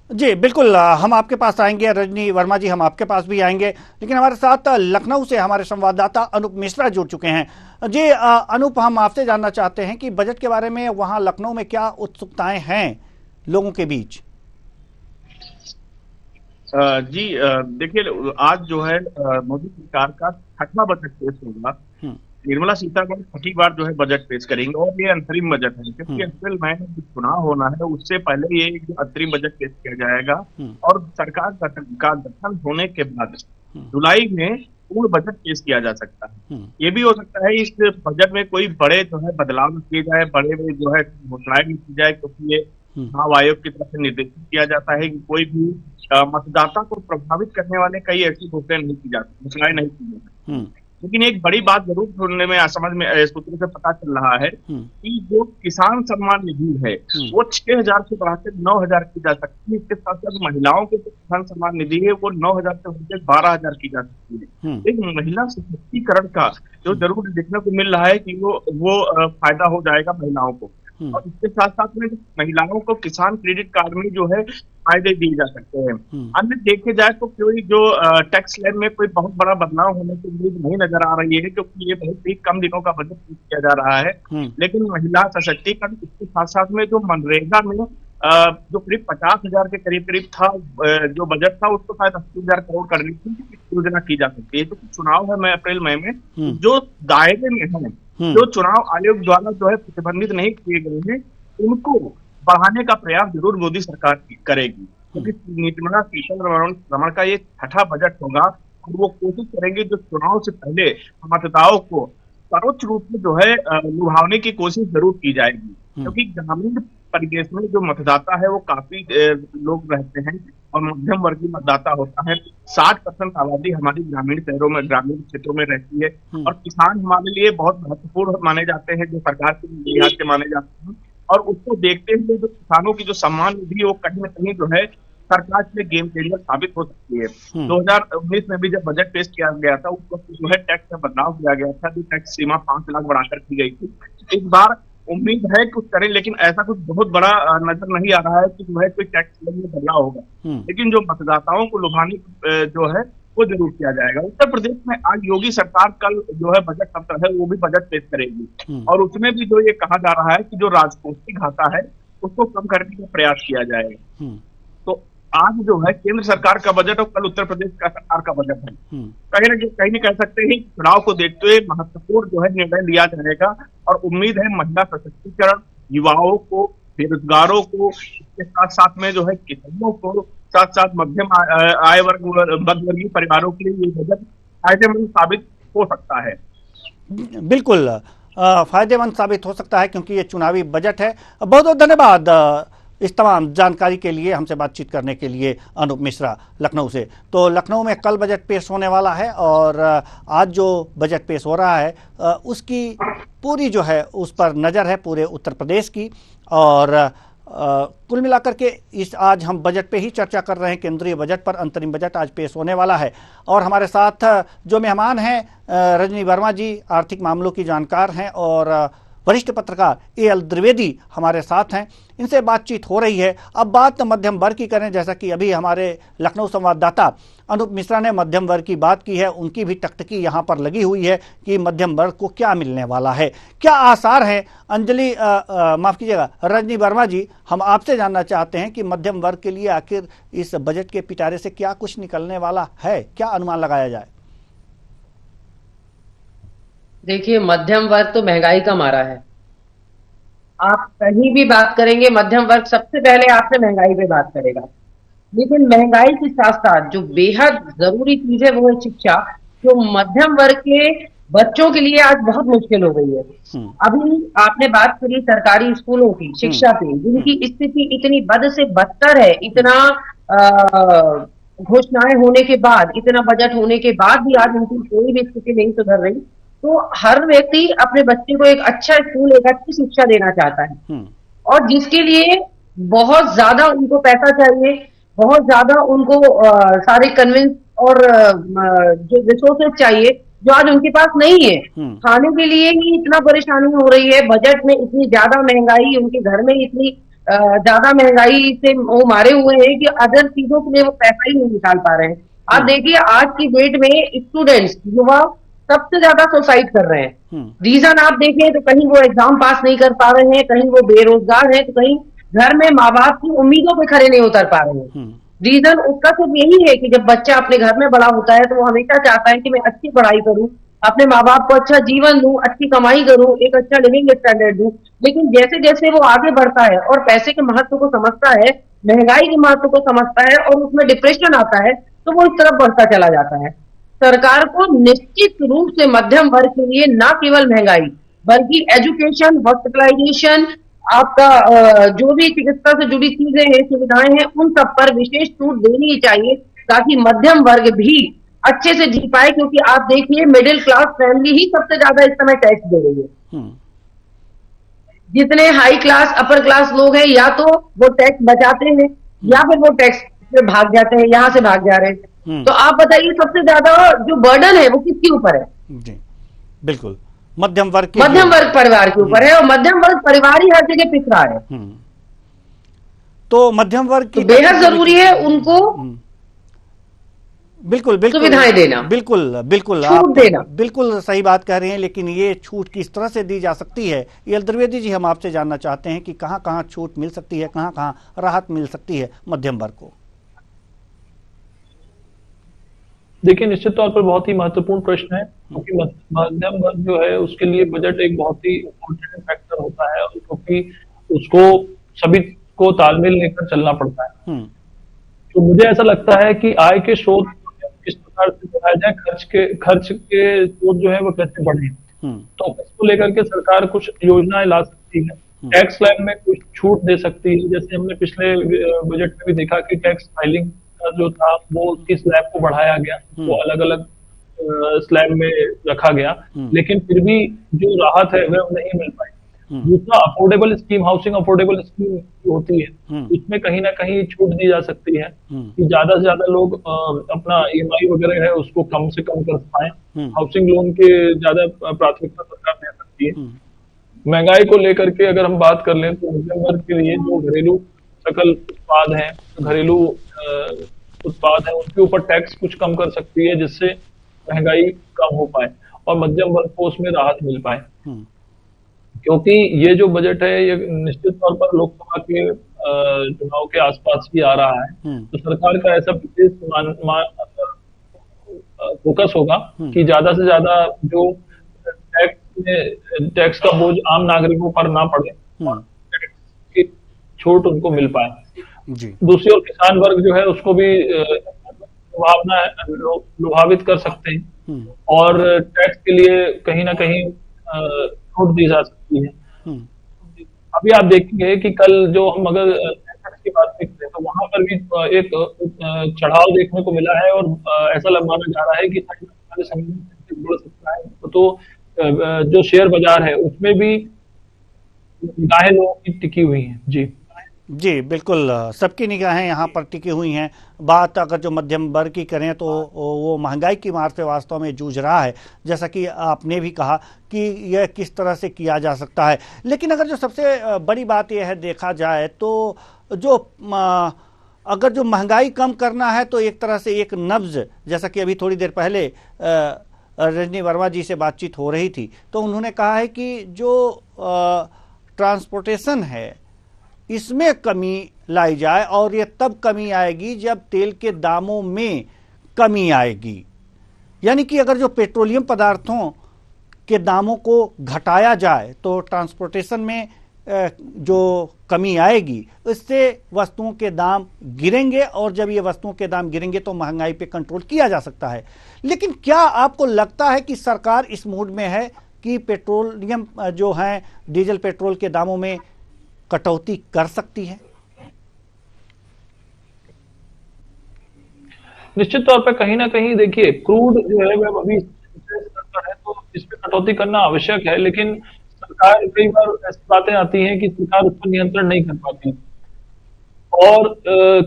जी बिल्कुल, हम आपके पास आएंगे रजनी वर्मा जी, हम आपके पास भी आएंगे, लेकिन हमारे साथ लखनऊ से हमारे संवाददाता अनूप मिश्रा जुड़ चुके हैं। जी अनूप, हम आपसे जानना चाहते हैं कि बजट के बारे में वहां लखनऊ में क्या उत्सुकताएं हैं लोगों के बीच? जी देखिए, आज जो है मोदी सरकार का 6वां बजट पेश होगा। हम्म, निर्मला सीतारमण छठी बार जो है बजट पेश करेंगे और ये अंतरिम बजट है, क्योंकि हम्म, अप्रैल महीने में जो चुनाव होना है उससे पहले ये जो अंतरिम बजट पेश किया जाएगा। हम्म, और सरकार का गठन होने के बाद हम्म, जुलाई में पूर्ण बजट पेश किया जा सकता है। हम्म, ये भी हो सकता है इस बजट में कोई बड़े जो है बदलाव किए जाए, बड़े में जो है घोषणाएं भी की जाए, क्योंकि ये हम्म, चुनाव आयोग की तरफ से निर्देशित किया जाता है कि कोई भी मतदाता को प्रभावित करने वाले कई ऐसी घोषणाएं नहीं की जाती, घोषणाएं नहीं की जाती। हम्म, लेकिन एक बड़ी बात जरूर सुनने में समझ में सूत्रों से पता चल रहा है हम्म, कि जो किसान सम्मान निधि है हम्म, वो 6,000 से बढ़ाकर 9,000 की जा सकती है। इसके साथ साथ महिलाओं के जो किसान सम्मान निधि है वो 9,000 से बढ़कर 12,000 की जा सकती है। हम्म, एक महिला सशक्तिकरण का जो जरूर देखने को मिल रहा है कि वो फायदा हो जाएगा महिलाओं को। हम्म, और इसके साथ साथ में महिलाओं को किसान क्रेडिट कार्ड में जो है फायदे दिए जा सकते हैं। हम्म, अन्य देखे जाए तो कोई जो टैक्स स्लैब में कोई बहुत बड़ा बदलाव होने की उम्मीद नहीं नजर आ रही है, क्योंकि ये बहुत ही कम दिनों का बजट पेश किया जा रहा है। हम्म, लेकिन महिला सशक्तिकरण, इसके साथ साथ में जो मनरेगा में जो करीब 50,000 के करीब करीब था, जो बजट था उसको शायद 80,000 करोड़ करने की योजना की जा सकती है। तो चुनाव है अप्रैल मई में, जो दायरे में है, जो चुनाव आयोग द्वारा जो है प्रतिबंधित नहीं किए गए हैं, उनको बढ़ाने का प्रयास जरूर मोदी सरकार करेगी, क्योंकि निर्मला सीतारमण का ये 6ठा बजट होगा और वो कोशिश करेंगे जो चुनाव से पहले मतदाताओं को सर्वोच्च रूप में जो है लुभावने की कोशिश जरूर की जाएगी। क्योंकि ग्रामीण परिवेश में जो मतदाता है वो काफी लोग रहते हैं और मध्यम वर्गीय मतदाता होता है। 60% आबादी हमारी ग्रामीण शहरों में, ग्रामीण क्षेत्रों में रहती है और किसान हमारे लिए बहुत महत्वपूर्ण माने जाते हैं, जो सरकार के लिहाज से माने जाते हैं। और उसको देखते हुए जो किसानों की जो सम्मान निधि वो कहीं न कहीं जो है सरकार के लिए गेम चेंजर साबित हो सकती है। 2019 में भी जब बजट पेश किया गया था उस वक्त जो है टैक्स में बदलाव किया गया था, जो टैक्स सीमा 5 लाख बढ़ाकर की गई थी। इस बार उम्मीद है कुछ करें, लेकिन ऐसा कुछ बहुत बड़ा नजर नहीं आ रहा है कि जो है कोई टैक्स में बदलाव होगा। लेकिन जो मतदाताओं को लुभाने जो है वो जरूर किया जाएगा। उत्तर प्रदेश में आज योगी सरकार कल जो है बजट सत्र है वो भी बजट पेश करेगी और उसमें भी जो ये कहा जा रहा है कि जो राजकोषीय घाटा है उसको कम करने का प्रयास किया जाएगा। तो आज जो है केंद्र सरकार का बजट और कल उत्तर प्रदेश का सरकार का बजट है, कहीं न कह सकते हैं चुनाव को देखते हुए महत्वपूर्ण जो है निर्णय लिया जाएगा। और उम्मीद है महिला सशक्तिकरण, युवाओं को, बेरोजगारों को, इसके साथ साथ में जो है किसानों को, साथ साथ मध्यम आय वर्ग मध्यवर्गीय परिवारों के लिए ये बजट फायदेमंद साबित हो सकता है। बिल्कुल फायदेमंद साबित हो सकता है, क्योंकि ये चुनावी बजट है। बहुत बहुत धन्यवाद इस तमाम जानकारी के लिए, हमसे बातचीत करने के लिए अनूप मिश्रा लखनऊ से। तो लखनऊ में कल बजट पेश होने वाला है और आज जो बजट पेश हो रहा है उसकी पूरी जो है उस पर नज़र है पूरे उत्तर प्रदेश की। और कुल मिलाकर के इस आज हम बजट पे ही चर्चा कर रहे हैं, केंद्रीय बजट पर। अंतरिम बजट आज पेश होने वाला है और हमारे साथ जो मेहमान हैं रजनी वर्मा जी, आर्थिक मामलों की जानकार हैं, और वरिष्ठ पत्रकार A.L. द्विवेदी हमारे साथ हैं। इनसे बातचीत हो रही है। अब बात मध्यम वर्ग की करें, जैसा कि अभी हमारे लखनऊ संवाददाता अनूप मिश्रा ने मध्यम वर्ग की बात की है। उनकी भी टकटकी यहाँ पर लगी हुई है कि मध्यम वर्ग को क्या मिलने वाला है, क्या आसार हैं। अंजलि माफ़ कीजिएगा, रजनी वर्मा जी, हम आपसे जानना चाहते हैं कि मध्यम वर्ग के लिए आखिर इस बजट के पिटारे से क्या कुछ निकलने वाला है, क्या अनुमान लगाया जाए? देखिए, मध्यम वर्ग तो महंगाई का मारा है। आप कहीं भी बात करेंगे मध्यम वर्ग सबसे पहले आपसे महंगाई पे बात करेगा। लेकिन महंगाई के साथ साथ जो बेहद जरूरी चीज है वो है शिक्षा, जो मध्यम वर्ग के बच्चों के लिए आज बहुत मुश्किल हो गई है। अभी आपने बात करी सरकारी स्कूलों की शिक्षा पे, जिनकी स्थिति इतनी बद से बदतर है, इतना घोषणाएं होने के बाद, इतना बजट होने के बाद भी आज उनकी कोई भी स्थिति नहीं सुधर रही। तो हर व्यक्ति अपने बच्चे को एक अच्छा स्कूल, एक अच्छी शिक्षा देना चाहता है, और जिसके लिए बहुत ज्यादा उनको पैसा चाहिए, बहुत ज्यादा उनको सारे कन्विंस और जो रिसोर्सेज चाहिए जो आज उनके पास नहीं है। खाने के लिए ही इतना परेशानी हो रही है, बजट में इतनी ज्यादा महंगाई, उनके घर में इतनी ज्यादा महंगाई से वो मारे हुए हैं कि अदर चीजों के लिए वो पैसा ही नहीं निकाल पा रहे हैं। आप देखिए आज की डेट में स्टूडेंट्स, युवा सबसे ज्यादा सुसाइड कर रहे हैं। रीजन आप देखें तो कहीं वो एग्जाम पास नहीं कर पा रहे हैं, कहीं वो बेरोजगार हैं, तो कहीं घर में माँ बाप की उम्मीदों पे खड़े नहीं उतर पा रहे हैं। रीजन उसका सिर्फ यही है कि जब बच्चा अपने घर में बड़ा होता है तो वो हमेशा चाहता है कि मैं अच्छी पढ़ाई करूं, अपने माँ बाप को अच्छा जीवन दूं, अच्छी कमाई करूं, एक अच्छा लिविंग स्टैंडर्ड दूं। लेकिन जैसे जैसे वो आगे बढ़ता है और पैसे के महत्व को समझता है, महंगाई के महत्व को समझता है और उसमें डिप्रेशन आता है, तो वो इस तरफ बढ़ता चला जाता है। सरकार को निश्चित रूप से मध्यम वर्ग के लिए ना केवल महंगाई, बल्कि एजुकेशन, हॉस्पिटलाइजेशन, आपका जो भी चिकित्सा से जुड़ी चीजें हैं, सुविधाएं हैं, उन सब पर विशेष छूट देनी ही चाहिए, ताकि मध्यम वर्ग भी अच्छे से जी पाए। क्योंकि आप देखिए, मिडिल क्लास फैमिली ही सबसे ज्यादा इस समय टैक्स दे रही है। जितने हाई क्लास, अपर क्लास लोग हैं, या तो वो टैक्स बचाते हैं या फिर वो टैक्स से भाग जाते हैं, यहां से भाग जा रहे हैं। तो आप बताइए, सबसे ज्यादा जो बर्डन है वो किसके ऊपर है? जी बिल्कुल, मध्यम वर्ग के मध्यम वर्ग परिवार के ऊपर है, और मध्यम वर्ग परिवार ही हर जगह पिछड़ा है। तो मध्यम वर्ग की तो बेहद जरूरी है उनको बिल्कुल बिल्कुल सुविधाएं देना, बिल्कुल बिल्कुल छूट देना। बिल्कुल सही बात कह रहे हैं, लेकिन ये छूट किस तरह से दी जा सकती है, ये द्विवेदी जी हम आपसे जानना चाहते हैं कि कहाँ कहाँ छूट मिल सकती है, कहाँ कहाँ राहत मिल सकती है मध्यम वर्ग को। देखिए, निश्चित तौर पर बहुत ही महत्वपूर्ण प्रश्न है, क्योंकि मध्यम वर्ग जो है उसके लिए बजट एक बहुत ही इम्पोर्टेंट फैक्टर होता है, क्योंकि उसको सभी को तालमेल लेकर चलना पड़ता है। तो मुझे ऐसा लगता है कि आय के स्रोत किस प्रकार से बढ़ाया जाए, खर्च के स्रोत जो है वो कैसे बढ़े, तो इसको लेकर के सरकार कुछ योजनाएं ला सकती है। टैक्स स्लैब में कुछ छूट दे सकती है, जैसे हमने पिछले बजट में भी देखा कि टैक्स फाइलिंग का जो था वो उसकी स्लैब को बढ़ाया गया, वो अलग अलग स्लैब में रखा गया, लेकिन फिर भी जो राहत है वह नहीं मिल पाई। दूसरा, affordable scheme, housing affordable scheme होती है, उसमें कहीं ना कहीं छूट दी जा सकती है कि ज्यादा से ज्यादा लोग अपना ईएमआई वगैरह है उसको कम से कम कर पाए। हाउसिंग लोन के ज्यादा प्राथमिकता सरकार दे सकती है। महंगाई को लेकर के अगर हम बात कर लें तो मध्यम वर्ग के लिए जो घरेलू सकल उत्पाद है, घरेलू उत्पाद है, उनके ऊपर टैक्स कुछ कम कर सकती है, जिससे महंगाई कम हो पाए और मध्यम वर्ग को उसमें राहत मिल पाए। क्योंकि ये जो बजट है ये निश्चित तौर पर लोकसभा के चुनाव के आसपास ही आ रहा है, तो सरकार का ऐसा विशेष फोकस होगा कि ज्यादा से ज्यादा जो टैक्स का बोझ आम नागरिकों पर ना पड़े, टैक्स की छूट उनको मिल पाए। दूसरी ओर किसान वर्ग जो है उसको भी लुभावित कर सकते हैं और टैक्स के लिए कहीं ना कहीं छूट दी जा सकती है। अभी आप देखेंगे कि कल जो हम अगर टैक्स की बात देखते हैं तो वहां पर भी एक चढ़ाव देखने को मिला है और ऐसा माना जा रहा है कि बढ़ सकता है। तो जो शेयर बाजार है उसमें भी निगाहें लोगों की टिकी हुई हैं। जी बिल्कुल, सबकी निगाहें यहाँ पर टिकी हुई हैं। बात अगर जो मध्यम वर्ग की करें तो वो महंगाई की मार से वास्तव में जूझ रहा है, जैसा कि आपने भी कहा कि यह किस तरह से किया जा सकता है। लेकिन अगर जो सबसे बड़ी बात यह है देखा जाए तो अगर जो महंगाई कम करना है तो एक तरह से एक नब्ज, जैसा कि अभी थोड़ी देर पहले रजनी वर्मा जी से बातचीत हो रही थी तो उन्होंने कहा है कि जो ट्रांसपोर्टेशन है इसमें कमी लाई जाए, और ये तब कमी आएगी जब तेल के दामों में कमी आएगी। यानी कि अगर जो पेट्रोलियम पदार्थों के दामों को घटाया जाए तो ट्रांसपोर्टेशन में जो कमी आएगी, इससे वस्तुओं के दाम गिरेंगे, और जब ये वस्तुओं के दाम गिरेंगे तो महंगाई पे कंट्रोल किया जा सकता है। लेकिन क्या आपको लगता है कि सरकार इस मूड में है कि पेट्रोलियम जो है, डीजल पेट्रोल के दामों में कटौती कर सकती है? निश्चित तौर पर कहीं ना कहीं देखिए, क्रूड जो है वह अभी है तो इस पे कटौती करना आवश्यक है, लेकिन सरकार, कई बार ऐसी बातें आती हैं कि सरकार उस पर नियंत्रण नहीं कर पाती और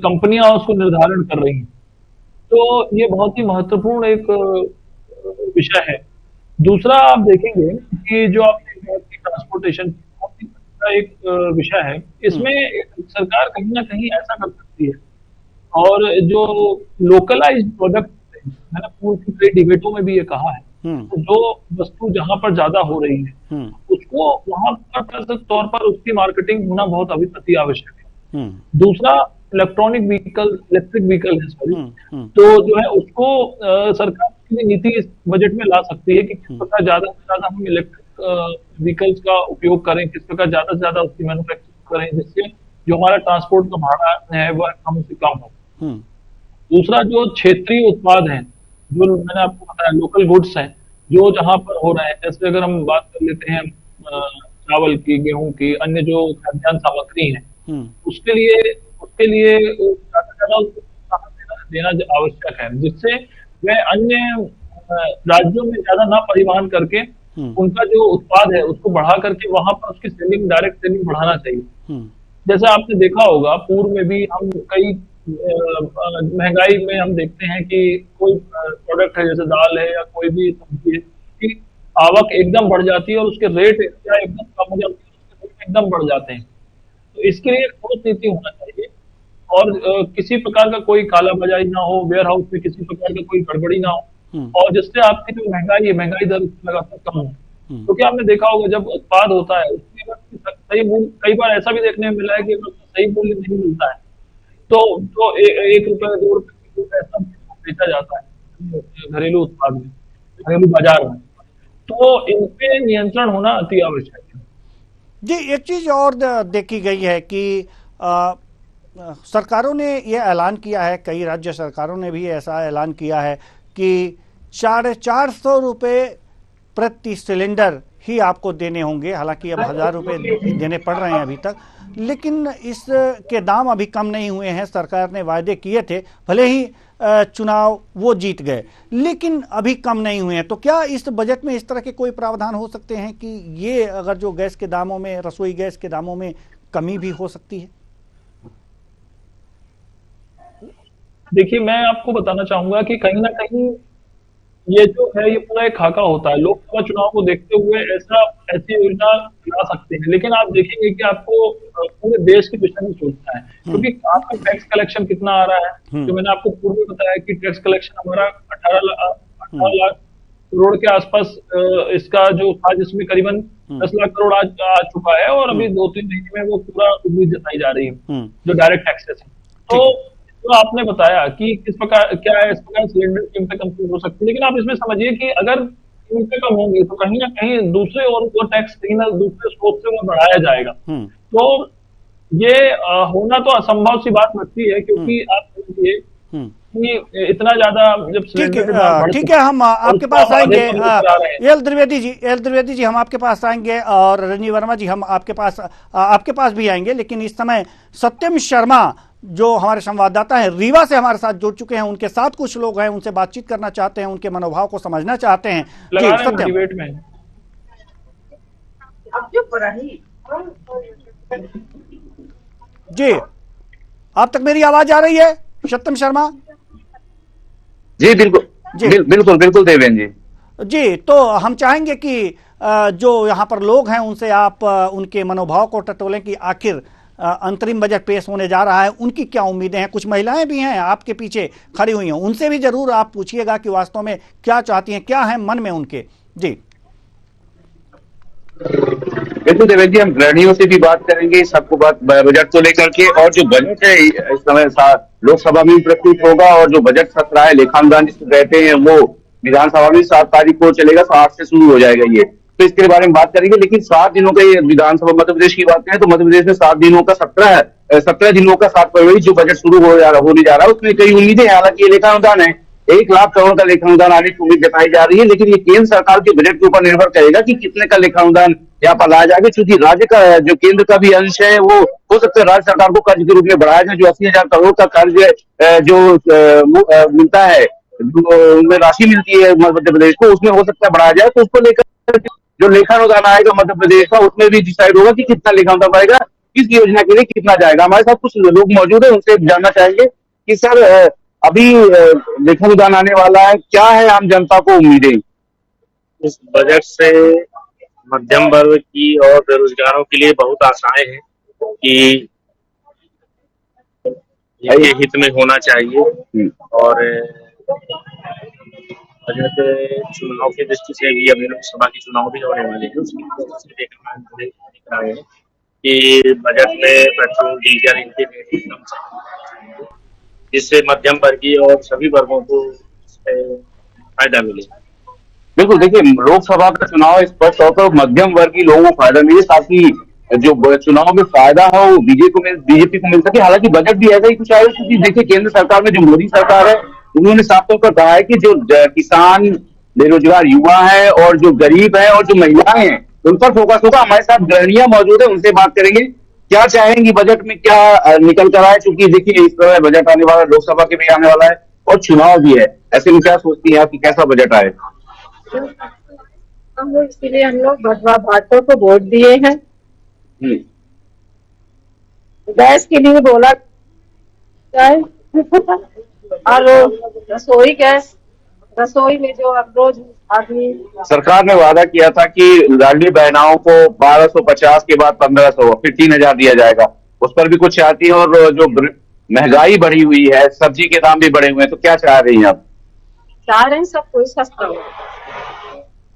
कंपनियां उसको निर्धारण कर रही हैं। तो ये बहुत ही महत्वपूर्ण एक विषय है। दूसरा, आप देखेंगे कि जो आपने ट्रांसपोर्टेशन का एक विषय है, इसमें सरकार कहीं ना कहीं ऐसा कर सकती है और जो लोकलाइज्ड प्रोडक्ट है, मैंने पूरी कई डिबेटों में भी ये कहा है, तो जो वस्तु जहां पर ज्यादा हो रही है उसको वहां पर तौर पर उसकी मार्केटिंग होना बहुत अति आवश्यक है। दूसरा, इलेक्ट्रॉनिक व्हीकल, इलेक्ट्रिक व्हीकल है सॉरी, हम्म। तो जो है उसको सरकार की नीति इस बजट में ला सकती है कि किस प्रकार ज्यादा से ज्यादा हम इलेक्ट्रिक व्हीकल्स का उपयोग करें, किस प्रकार ज्यादा से ज्यादा उसकी मैन्युफैक्चरिंग करें, जिससे जो हमारा ट्रांसपोर्ट का भाड़ा है वह कम से कम हो। हम्म। दूसरा जो क्षेत्रीय उत्पाद हैं, जो मैंने आपको बताया लोकल गुड्स हैं, जो जहां पर हो रहे हैं, जैसे अगर हम बात कर लेते हैं चावल की, गेहूं की, अन्य जो खाद्यान्न सामग्री है, उसके लिए ज्यादा से ज्यादा उसको प्रोत्साहन देना आवश्यक है, जिससे वह अन्य राज्यों में ज्यादा ना परिवहन करके उनका जो उत्पाद है उसको बढ़ा करके वहां पर उसकी सेलिंग, डायरेक्ट सेलिंग बढ़ाना चाहिए। जैसा आपने देखा होगा पूर्व में भी हम कई महंगाई में हम देखते हैं कि कोई प्रोडक्ट है जैसे दाल है या कोई भी सब्जी है कि आवक एकदम बढ़ जाती है और उसके रेट क्या एकदम कम हो जाते हैं, उसके रेट एकदम बढ़ जाते हैं। तो इसके लिए ठोस नीति होना चाहिए और किसी प्रकार का कोई कालाबाजारी ना हो, वेयर हाउस में किसी प्रकार का कोई गड़बड़ी ना हो, और जिससे आपकी जो महंगाई है, महंगाई दर लगातार कम हो। क्योंकि आपने देखा होगा जब उत्पाद होता है उसकी अगर सही मूल्य, कई बार ऐसा भी देखने में मिला है कि अगर सही मूल्य नहीं मिलता है तो 1 रुपए 2 रुपए ऐसा बेचा जाता है घरेलू उत्पाद में, घरेलू बाजार में। तो इन पे नियंत्रण होना अति आवश्यक है। जी, एक चीज और देखी गई है कि सरकारों ने यह ऐलान किया है, कई राज्य सरकारों ने भी ऐसा ऐलान किया है कि 450 प्रति सिलेंडर ही आपको देने होंगे। हालांकि अब 1000 रुपये देने पड़ रहे हैं अभी तक, लेकिन इसके दाम अभी कम नहीं हुए हैं। सरकार ने वायदे किए थे, भले ही चुनाव वो जीत गए, लेकिन अभी कम नहीं हुए हैं। तो क्या इस बजट में इस तरह के कोई प्रावधान हो सकते हैं कि ये अगर जो गैस के दामों में, रसोई गैस के दामों में कमी भी हो सकती है? देखिए, मैं आपको बताना चाहूंगा कि कहीं ना कहीं ये जो है ये पूरा एक खाका होता है। लोकसभा चुनाव को देखते हुए ऐसी योजना ला सकते हैं, लेकिन आप देखेंगे कि आपको पूरे देश के विषय में सोचना है, क्योंकि आपका टैक्स कलेक्शन कितना आ रहा है। जो मैंने आपको पूर्व में बताया कि टैक्स कलेक्शन हमारा 18 लाख करोड़ के आसपास इसका जो था, जिसमें करीबन 10 लाख करोड़ आज आ चुका है, और अभी 2-3 महीने में वो पूरा उम्मीद जताई जा रही है जो डायरेक्ट टैक्सेस है। तो आपने बताया कि किस प्रकार क्या है, इस प्रकार सिलेंडर कीमतें कम हो सकती है, लेकिन आप इसमें समझिए कि अगर कीमतें कम होंगी तो कहीं ना कहीं दूसरे और वो टैक्स कहीं ना दूसरे स्रोत से वो बढ़ाया जाएगा। तो ये होना तो असंभव सी बात लगती है, क्योंकि आप समझिए कि इतना ज्यादा जब ठीक है, हम आपके पास आएंगे। एल द्विवेदी जी हम आपके पास आएंगे, और रजनी वर्मा जी हम आपके पास भी आएंगे। लेकिन इस समय सत्यम शर्मा जो हमारे संवाददाता हैं रीवा से हमारे साथ जुड़ चुके हैं, उनके साथ कुछ लोग हैं, उनसे बातचीत करना चाहते हैं, उनके मनोभाव को समझना चाहते हैं। जी सत्यम जी, आप तक मेरी आवाज आ रही है सत्यम शर्मा जी? बिल्कुल जी, बिल्कुल देवेंद्र जी। जी, तो हम चाहेंगे कि जो यहाँ पर लोग हैं उनसे आप उनके मनोभाव को टटोलें कि आखिर अंतरिम बजट पेश होने जा रहा है, उनकी क्या उम्मीदें हैं। कुछ महिलाएं भी हैं आपके पीछे खड़ी हुई हैं, उनसे भी जरूर आप पूछिएगा कि वास्तव में क्या चाहती हैं, क्या है मन में उनके। जी बिल्कुल देवेंद्र जी, हम गृहिणियों से भी बात करेंगे सबको बात बजट को लेकर के, और जो बजट है इस समय लोकसभा में प्रस्तुत होगा, और जो बजट सत्र है लेखानुदान जिसको कहते हैं वो विधानसभा में 7 तारीख को चलेगा, 8 से शुरू हो जाएगा ये। तो इसके बारे में बात करेंगे। लेकिन 7 दिनों का ये विधानसभा, मध्य प्रदेश की बात करें तो मध्य प्रदेश में 7 दिनों का 17 दिनों का 7 फरवरी जो बजट शुरू होने जा रहा है, उसमें कई उम्मीदें हैं। हालांकि ये लेखानुदान है, 1 लाख करोड़ का लेखानुदान आने की उम्मीद जताई जा रही है, लेकिन ये केंद्र सरकार के बजट के ऊपर निर्भर करेगा कि कितने का लेखानुदान यहाँ पर लाया जाएगा। चूंकि राज्य का जो केंद्र का भी अंश है वो हो सकता है राज्य सरकार को कर्ज के रूप में बढ़ाया जाए। जो 80,000 करोड़ का कर्ज जो मिलता है, जो राशि मिलती है मध्य प्रदेश को, उसमें हो सकता है बढ़ाया जाए। तो उसको लेकर जो लेखानुदान आएगा मध्य प्रदेश का, उसमें भी डिसाइड होगा कि कितना लेखानुदान आएगा, किस योजना के लिए कितना जाएगा। हमारे साथ कुछ लोग मौजूद है, उनसे जानना चाहेंगे कि सर अभी लेखानुदान आने वाला है, क्या है आम जनता को उम्मीदें? इस बजट से मध्यम वर्ग की और बेरोजगारों के लिए बहुत आशाएं हैं कि ये हित में होना चाहिए, और बजट चुनाव की दृष्टि से भी, अभी लोकसभा के चुनाव भी होने वाले हैं, उसकी दृष्टि से देखना है। कि बजट में पेट्रोल डीजल इनके रेट कम से, जिससे मध्यम वर्गीय और सभी वर्गों को इससे फायदा मिले। बिल्कुल, देखिए लोकसभा का चुनाव स्पष्ट तौर पर मध्यम वर्गीय लोगों को फायदा मिले, ताकि जो चुनाव में फायदा हो वो बीजेपी को मिल सके। हालांकि बजट भी ऐसा ही कुछ आएगा, क्योंकि देखिए केंद्र सरकार में जो मोदी सरकार है उन्होंने साफ तौर पर कहा है कि जो किसान, बेरोजगार युवा है और जो गरीब है और जो महिलाएं हैं उन पर फोकस होगा। हमारे साथ गृहिणियां मौजूद है, उनसे बात करेंगे क्या चाहेंगी बजट में क्या निकल कर आए। चूंकि देखिए इस समय बजट आने वाला है, लोकसभा के भी आने वाला है और चुनाव भी है, ऐसे में क्या सोचती है आप कि कैसा बजट आए? हम लोग इसीलिए हम लोग भाजपा को वोट दिए हैं। गैस के लिए बोला जाए और रसोई गैस, रसोई में जो अब रोज आदमी, सरकार ने वादा किया था कि लाडली बहनाओं को 1250 के बाद 1500 फिर 3000 दिया जाएगा, उस पर भी कुछ चाहती है। और जो महंगाई बढ़ी हुई है, सब्जी के दाम भी बढ़े हुए हैं, तो क्या चाह रही हैं आप? चाह रहे हैं सब कुछ सस्ता हो।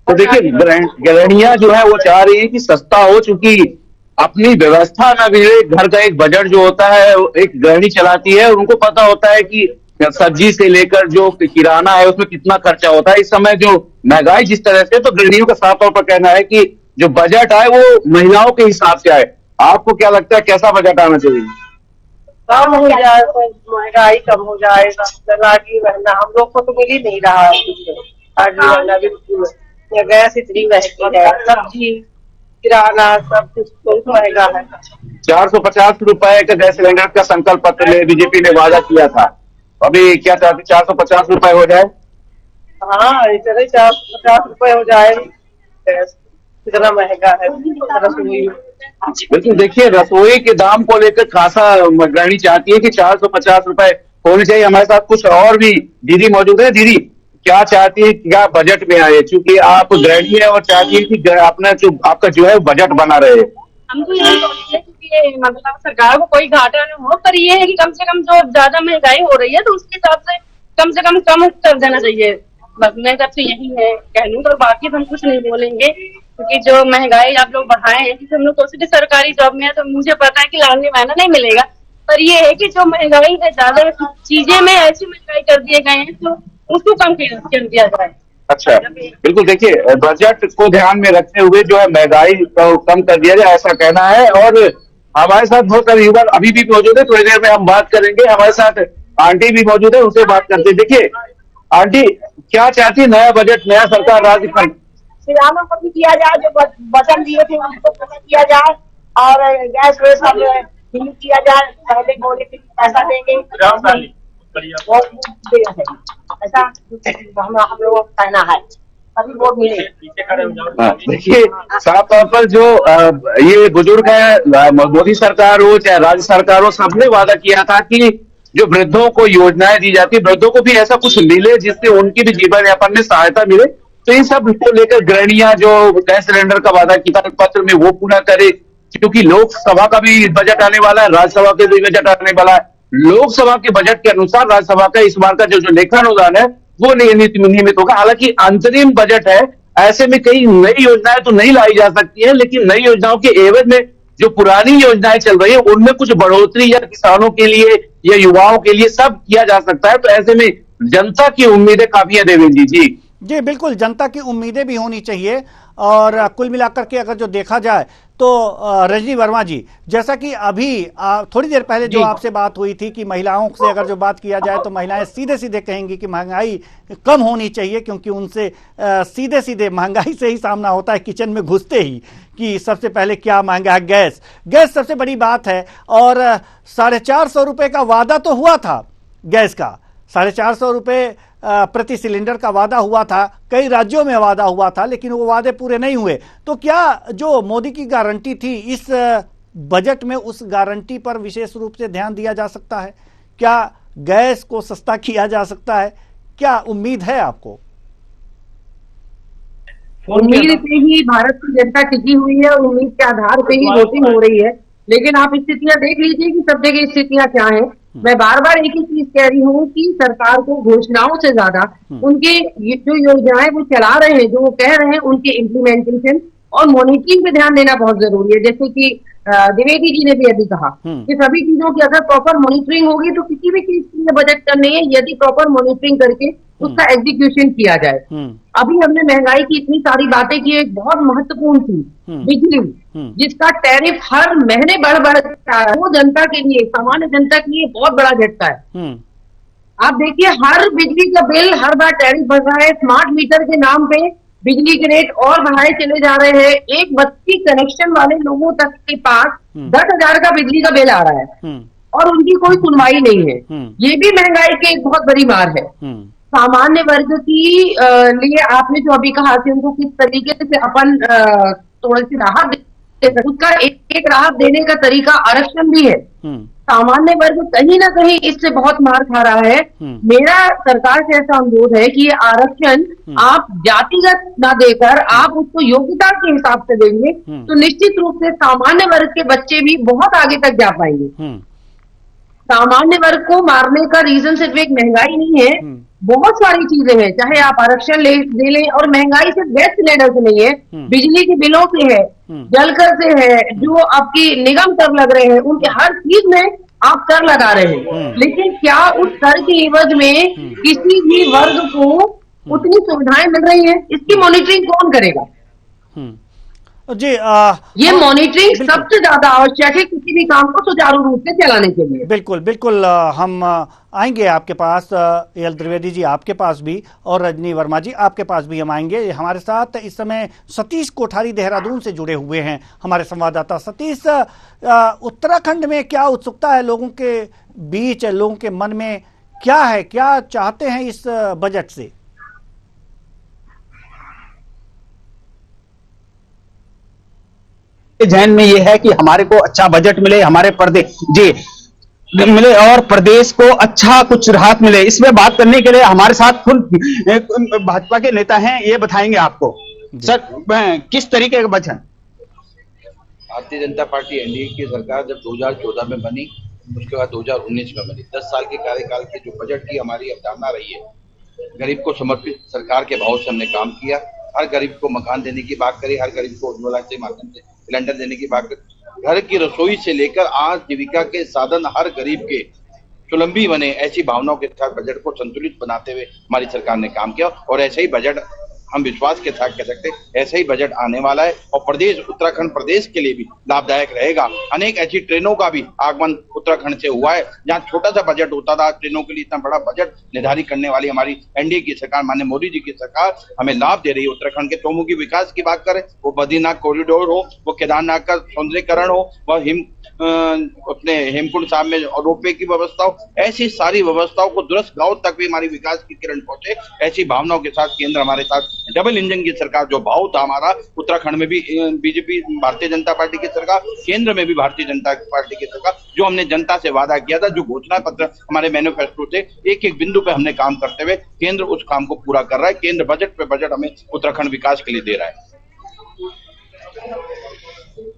तो देखिए गृहिणियां जो है वो चाह रही है कि सस्ता हो, चूंकि अपनी व्यवस्था ना बिगड़े। घर का एक बजट जो होता है एक गृहिणी चलाती है और उनको पता होता है कि सब्जी से लेकर जो किराना है उसमें कितना खर्चा होता है। इस समय जो महंगाई जिस तरह से, तो गृहिणियों का साफ तौर पर कहना है कि जो बजट आए वो महिलाओं के हिसाब से आए। आपको क्या लगता है कैसा बजट आना चाहिए? कम हो जाए, महंगाई कम हो जाएगा। लाडली बहना हम लोग को तो मिल ही नहीं रहा है, लाडली बहना बिल्कुल। गैस इतनी महंगी है, सब्जी किराना सब कुछ बहुत महंगा है। 450 रुपए का गैस सिलेंडर का संकल्प पत्र में बीजेपी ने वादा किया था, अभी क्या चाहते 450 रुपए हो जाए? हाँ, इतने 450 रुपए हो जाए, कितना महंगा है रसोई। बिल्कुल, देखिए रसोई के दाम को लेकर खासा गृहिणी चाहती है कि 450 रुपए होने चाहिए। हमारे साथ कुछ और भी दीदी मौजूद है। दीदी क्या चाहती है, क्या बजट में आए? चूंकि आप गृहिणी है और चाहती है कि अपना जो आपका जो है बजट बना रहे। हम तो यही सोचते हैं क्योंकि मतलब सरकार को कोई घाटा न हो, पर ये है कि कम से कम जो ज्यादा महंगाई हो रही है तो उसके हिसाब से कम कर देना चाहिए। बस मेरी तरफ से यही है कहूँ, तो बाकी तो हम कुछ नहीं बोलेंगे, क्योंकि जो महंगाई आप लोग बढ़ाए हैं, क्योंकि हम लोग सोचते थे सरकारी जॉब में है तो मुझे पता है कि लाडली बहना नहीं मिलेगा, पर ये है कि जो महंगाई है, ज्यादा चीजें में ऐसी महंगाई कर दिए गए हैं तो उसको कम कर दिया जाए। अच्छा, बिल्कुल, देखिए बजट को ध्यान में रखते हुए जो है महंगाई को कम कर दिया जाए, ऐसा कहना है। और हमारे साथ बहुत सारे युवा अभी भी मौजूद है, थोड़ी देर में हम बात करेंगे। हमारे साथ आंटी भी मौजूद है, उनसे बात करते हैं। देखिए आंटी क्या चाहती है, नया बजट, नया सरकार राज्य किसानों को भी किया जाए, जो वचन दिए थे उनको पूरा किया जाए, और गैस वैस सब रिन्यू किया जाए। पहले बोले थे पैसा देंगे, ऐसा हम लोगों का कहना है, अभी वोट मिले। देखिए साफ तौर पर जो ये बुजुर्ग है, मोदी सरकार हो चाहे राज्य सरकार हो, सबने वादा किया था कि जो वृद्धों को योजनाएं दी जाती है, वृद्धों को भी ऐसा कुछ मिले जिससे उनकी भी जीवन यापन में सहायता मिले। तो इन सब को लेकर गृहिणियां जो गैस सिलेंडर का वादा किया पत्र में वो पूरा करे, क्योंकि लोकसभा का भी बजट आने वाला है, राज्यसभा के भी बजट आने वाला है। लोकसभा के बजट के अनुसार राज्यसभा का इस बार का जो लेखानुदान है वो नियमित होगा। हालांकि अंतरिम बजट है, ऐसे में कई नई योजनाएं तो नहीं लाई जा सकती है, लेकिन नई योजनाओं के एवज में जो पुरानी योजनाएं चल रही है उनमें कुछ बढ़ोतरी या किसानों के लिए या युवाओं के लिए सब किया जा सकता है। तो ऐसे में जनता की उम्मीदें काफी है देवेंद्र जी। बिल्कुल, जनता की उम्मीदें भी होनी चाहिए। और कुल मिलाकर के अगर जो देखा जाए तो रजनी वर्मा जी, जैसा कि अभी थोड़ी देर पहले जो आपसे बात हुई थी कि महिलाओं से अगर जो बात किया जाए तो महिलाएं सीधे सीधे कहेंगी कि महंगाई कम होनी चाहिए, क्योंकि उनसे सीधे सीधे महंगाई से ही सामना होता है किचन में घुसते ही, कि सबसे पहले क्या महंगा है, गैस सबसे बड़ी बात है। और 450 रुपये का वादा तो हुआ था, गैस का 450 रुपये प्रति सिलेंडर का वादा हुआ था, कई राज्यों में वादा हुआ था, लेकिन वो वादे पूरे नहीं हुए। तो क्या जो मोदी की गारंटी थी, इस बजट में उस गारंटी पर विशेष रूप से ध्यान दिया जा सकता है? क्या गैस को सस्ता किया जा सकता है? क्या उम्मीद है आपको? उम्मीद से ही भारत की जनता टिकी हुई है और उम्मीद के आधार पे ही वोटिंग हो रही है। लेकिन आप स्थितियां देख लीजिए कि सब जगह स्थितियां क्या हैं। मैं बार बार एक ही चीज कह रही हूँ कि सरकार को घोषणाओं से ज्यादा उनके जो योजनाएं वो चला रहे हैं, जो वो कह रहे हैं, उनके इम्प्लीमेंटेशन और मॉनिटरिंग पे ध्यान देना बहुत जरूरी है। जैसे कि द्विवेदी जी ने भी अभी कहा कि सभी चीजों की अगर प्रॉपर मॉनिटरिंग होगी तो किसी भी चीज के लिए बजट करने है यदि प्रॉपर मॉनिटरिंग करके उसका एग्जीक्यूशन किया जाए। अभी हमने महंगाई की इतनी सारी बातें की, एक बहुत महत्वपूर्ण थी बिजली, जिसका टैरिफ हर महीने बढ़ रहा है। वो जनता के लिए, सामान्य जनता के लिए बहुत बड़ा झटका है। आप देखिए हर बिजली का बिल हर बार टैरिफ बढ़ रहा है। स्मार्ट मीटर के नाम पे बिजली के रेट और बढ़ाए चले जा रहे हैं। एक बत्ती कनेक्शन वाले लोगों तक के पास 10,000 का बिजली का बिल आ रहा है और उनकी कोई सुनवाई नहीं है। ये भी महंगाई की एक बहुत बड़ी मार है। सामान्य वर्ग की लिए आपने जो अभी कहा कि उनको किस तरीके से अपन थोड़ी सी राहत दे, उसका एक राहत देने का तरीका आरक्षण भी है। सामान्य वर्ग कहीं ना कहीं इससे बहुत मार खा रहा है। मेरा सरकार से ऐसा अनुरोध है कि ये आरक्षण आप जातिगत ना देकर आप उसको योग्यता के हिसाब से देंगे तो निश्चित रूप से सामान्य वर्ग के बच्चे भी बहुत आगे तक जा पाएंगे। सामान्य वर्ग को मारने का रीजन सिर्फ एक महंगाई नहीं है, बहुत सारी चीजें हैं। चाहे आप आरक्षण ले लें, और महंगाई सिर्फ गैस सिलेंडर से नहीं है, बिजली के बिलों से है, जलकर से है, जो आपकी निगम कर लग रहे हैं, उनके हर चीज में आप कर लगा रहे हैं। लेकिन क्या उस कर के एवज में किसी भी वर्ग को उतनी सुविधाएं मिल रही हैं? इसकी मॉनिटरिंग कौन करेगा? जी ये मॉनिटरिंग सबसे ज्यादा आवश्यक है किसी भी काम को सुचारू रूप से चलाने के लिए। बिल्कुल बिल्कुल, हम आएंगे आपके पास, एल द्विवेदी जी आपके पास भी, और रजनी वर्मा जी आपके पास भी हम आएंगे। हमारे साथ इस समय सतीश कोठारी देहरादून से जुड़े हुए हैं, हमारे संवाददाता। सतीश, उत्तराखंड में क्या उत्सुकता है लोगों के बीच, लोगों के मन में क्या है, क्या चाहते हैं इस बजट से? जहन में ये है कि हमारे को अच्छा बजट मिले, हमारे प्रदेश जी मिले और प्रदेश को अच्छा कुछ राहत मिले। इसमें बात करने के लिए हमारे साथ खुद भाजपा के नेता हैं, ये बताएंगे आपको। सर, किस तरीके का budget? Bharatiya Janata party NDA की सरकार जब 2014 में बनी, उसके बाद 2019 में बनी, 10 साल के कार्यकाल के जो बजट की हमारी अवधारणा रही है, गरीब को समर्पित सरकार के भाव से हमने काम किया। हर गरीब को मकान देने की बात करी, हर गरीब को उज्ज्वला के माध्यम से सिलेंडर देने की बात करी। घर की रसोई से लेकर आज जीविका के साधन हर गरीब के सुलंभी बने, ऐसी भावनाओं के साथ बजट को संतुलित बनाते हुए हमारी सरकार ने काम किया। और ऐसे ही बजट हम विश्वास के साथ कह सकते हैं, ऐसा ही बजट आने वाला है और प्रदेश, उत्तराखंड प्रदेश के लिए भी लाभदायक रहेगा। अनेक ऐसी ट्रेनों का भी आगमन उत्तराखंड से हुआ है, जहां छोटा सा बजट होता था, ट्रेनों के लिए इतना बड़ा बजट निर्धारित करने वाली हमारी एनडीए की सरकार, माननीय मोदी जी की सरकार हमें लाभ दे रही है। उत्तराखंड के चौमुखी विकास की बात करें, वो बद्रीनाथ कॉरिडोर हो, वो केदारनाथ का सौंदर्यीकरण हो, वह अपने हेमकुंड साहब में रोपवे की व्यवस्था हो, ऐसी सारी व्यवस्थाओं को दुरुस्त गांव तक भी हमारी विकास की किरण पहुंचे, ऐसी भावनाओं के साथ केंद्र हमारे साथ डबल इंजन की सरकार जो भाव था हमारा, उत्तराखंड में भी बीजेपी भारतीय जनता पार्टी की सरकार, केंद्र में भी भारतीय जनता पार्टी की सरकार, जो हमने जनता से वादा किया था, जो घोषणा पत्र हमारे मैनिफेस्टो थे, एक एक बिंदु पे हमने काम करते हुए केंद्र उस काम को पूरा कर रहा है। केंद्र बजट पे बजट हमें उत्तराखंड विकास के लिए दे रहा है।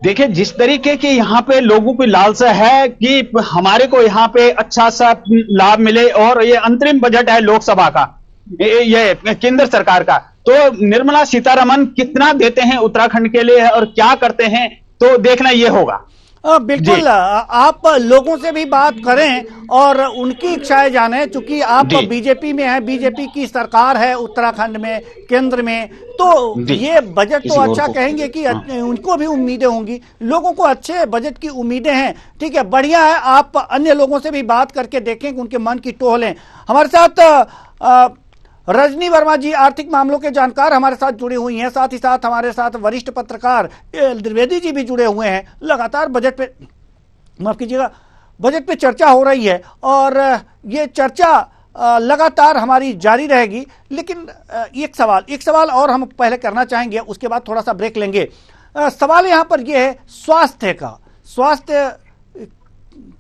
देखिए, जिस तरीके की यहाँ पे लोगों की लालसा है कि हमारे को यहाँ पे अच्छा सा लाभ मिले, और ये अंतरिम बजट है लोकसभा का, ये केंद्र सरकार का, तो निर्मला सीतारमण कितना देते हैं उत्तराखंड के लिए और क्या करते हैं, तो देखना ये होगा। बिल्कुल, आप लोगों से भी बात करें और उनकी इच्छाएं जानें, चूंकि आप बीजेपी में हैं, बीजेपी की सरकार है उत्तराखंड में, केंद्र में, तो ये बजट तो अच्छा कहेंगे कि उनको भी उम्मीदें होंगी, लोगों को अच्छे बजट की उम्मीदें हैं। ठीक है, बढ़िया है, आप अन्य लोगों से भी बात करके देखें कि उनके मन की टोह लें। हमारे साथ रजनी वर्मा जी, आर्थिक मामलों के जानकार, हमारे साथ जुड़ी हुई हैं, साथ ही साथ हमारे साथ वरिष्ठ पत्रकार द्विवेदी जी भी जुड़े हुए हैं। लगातार बजट पे, माफ कीजिएगा, बजट पे चर्चा हो रही है और ये चर्चा लगातार हमारी जारी रहेगी। लेकिन एक सवाल और हम पहले करना चाहेंगे, उसके बाद थोड़ा सा ब्रेक लेंगे। सवाल यहाँ पर यह है स्वास्थ्य का, स्वास्थ्य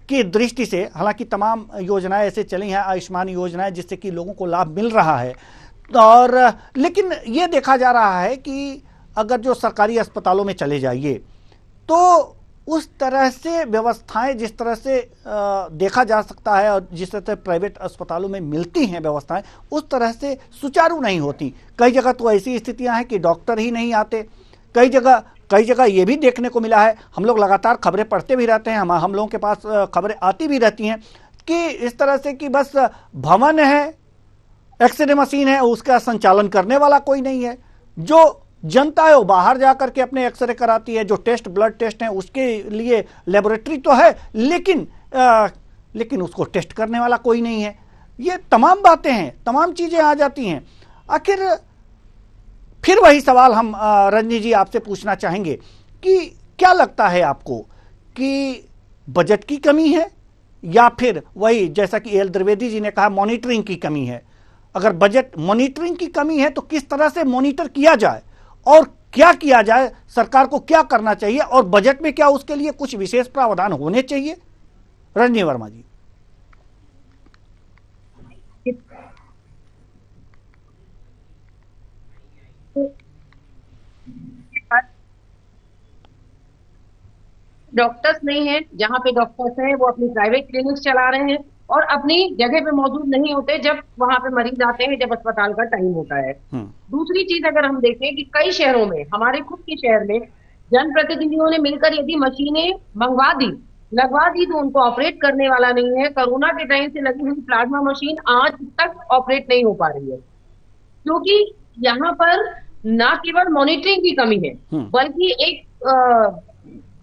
की दृष्टि से, हालांकि तमाम योजनाएं ऐसे चली हैं, आयुष्मान योजनाएं, जिससे कि लोगों को लाभ मिल रहा है, और लेकिन ये देखा जा रहा है कि अगर जो सरकारी अस्पतालों में चले जाइए तो उस तरह से व्यवस्थाएं, जिस तरह से देखा जा सकता है और जिस तरह से प्राइवेट अस्पतालों में मिलती हैं व्यवस्थाएं, उस तरह से सुचारू नहीं होती। कई जगह तो ऐसी स्थितियां हैं कि डॉक्टर ही नहीं आते, कई जगह ये भी देखने को मिला है, हम लोग लगातार खबरें पढ़ते भी रहते हैं, हम लोगों के पास खबरें आती भी रहती हैं कि इस तरह से कि बस भवन है, एक्सरे मशीन है, उसका संचालन करने वाला कोई नहीं है। जो जनता है वो बाहर जाकर के अपने एक्सरे कराती है, जो टेस्ट ब्लड टेस्ट है उसके लिए लेबोरेटरी तो है, लेकिन उसको टेस्ट करने वाला कोई नहीं है। ये तमाम बातें हैं, तमाम चीजें आ जाती हैं। आखिर फिर वही सवाल हम रजनी जी आपसे पूछना चाहेंगे कि क्या लगता है आपको कि बजट की कमी है या फिर वही जैसा कि एल द्विवेदी जी ने कहा मॉनिटरिंग की कमी है? अगर बजट मॉनिटरिंग की कमी है तो किस तरह से मॉनिटर किया जाए और क्या किया जाए, सरकार को क्या करना चाहिए और बजट में क्या उसके लिए कुछ विशेष प्रावधान होने चाहिए? रजनी वर्मा जी। डॉक्टर्स नहीं है, जहाँ पे डॉक्टर्स हैं वो अपनी प्राइवेट क्लिनिक्स चला रहे हैं और अपनी जगह पे मौजूद नहीं होते जब वहां पे मरीज आते हैं, जब अस्पताल का टाइम होता है। दूसरी चीज अगर हम देखें कि कई शहरों में, हमारे खुद के शहर में जनप्रतिनिधियों ने मिलकर यदि मशीनें लगवा दी तो उनको ऑपरेट करने वाला नहीं है। कोरोना के टाइम से लगी हुई प्लाज्मा मशीन आज तक ऑपरेट नहीं हो पा रही है, क्योंकि यहाँ पर न केवल मॉनिटरिंग की कमी है बल्कि एक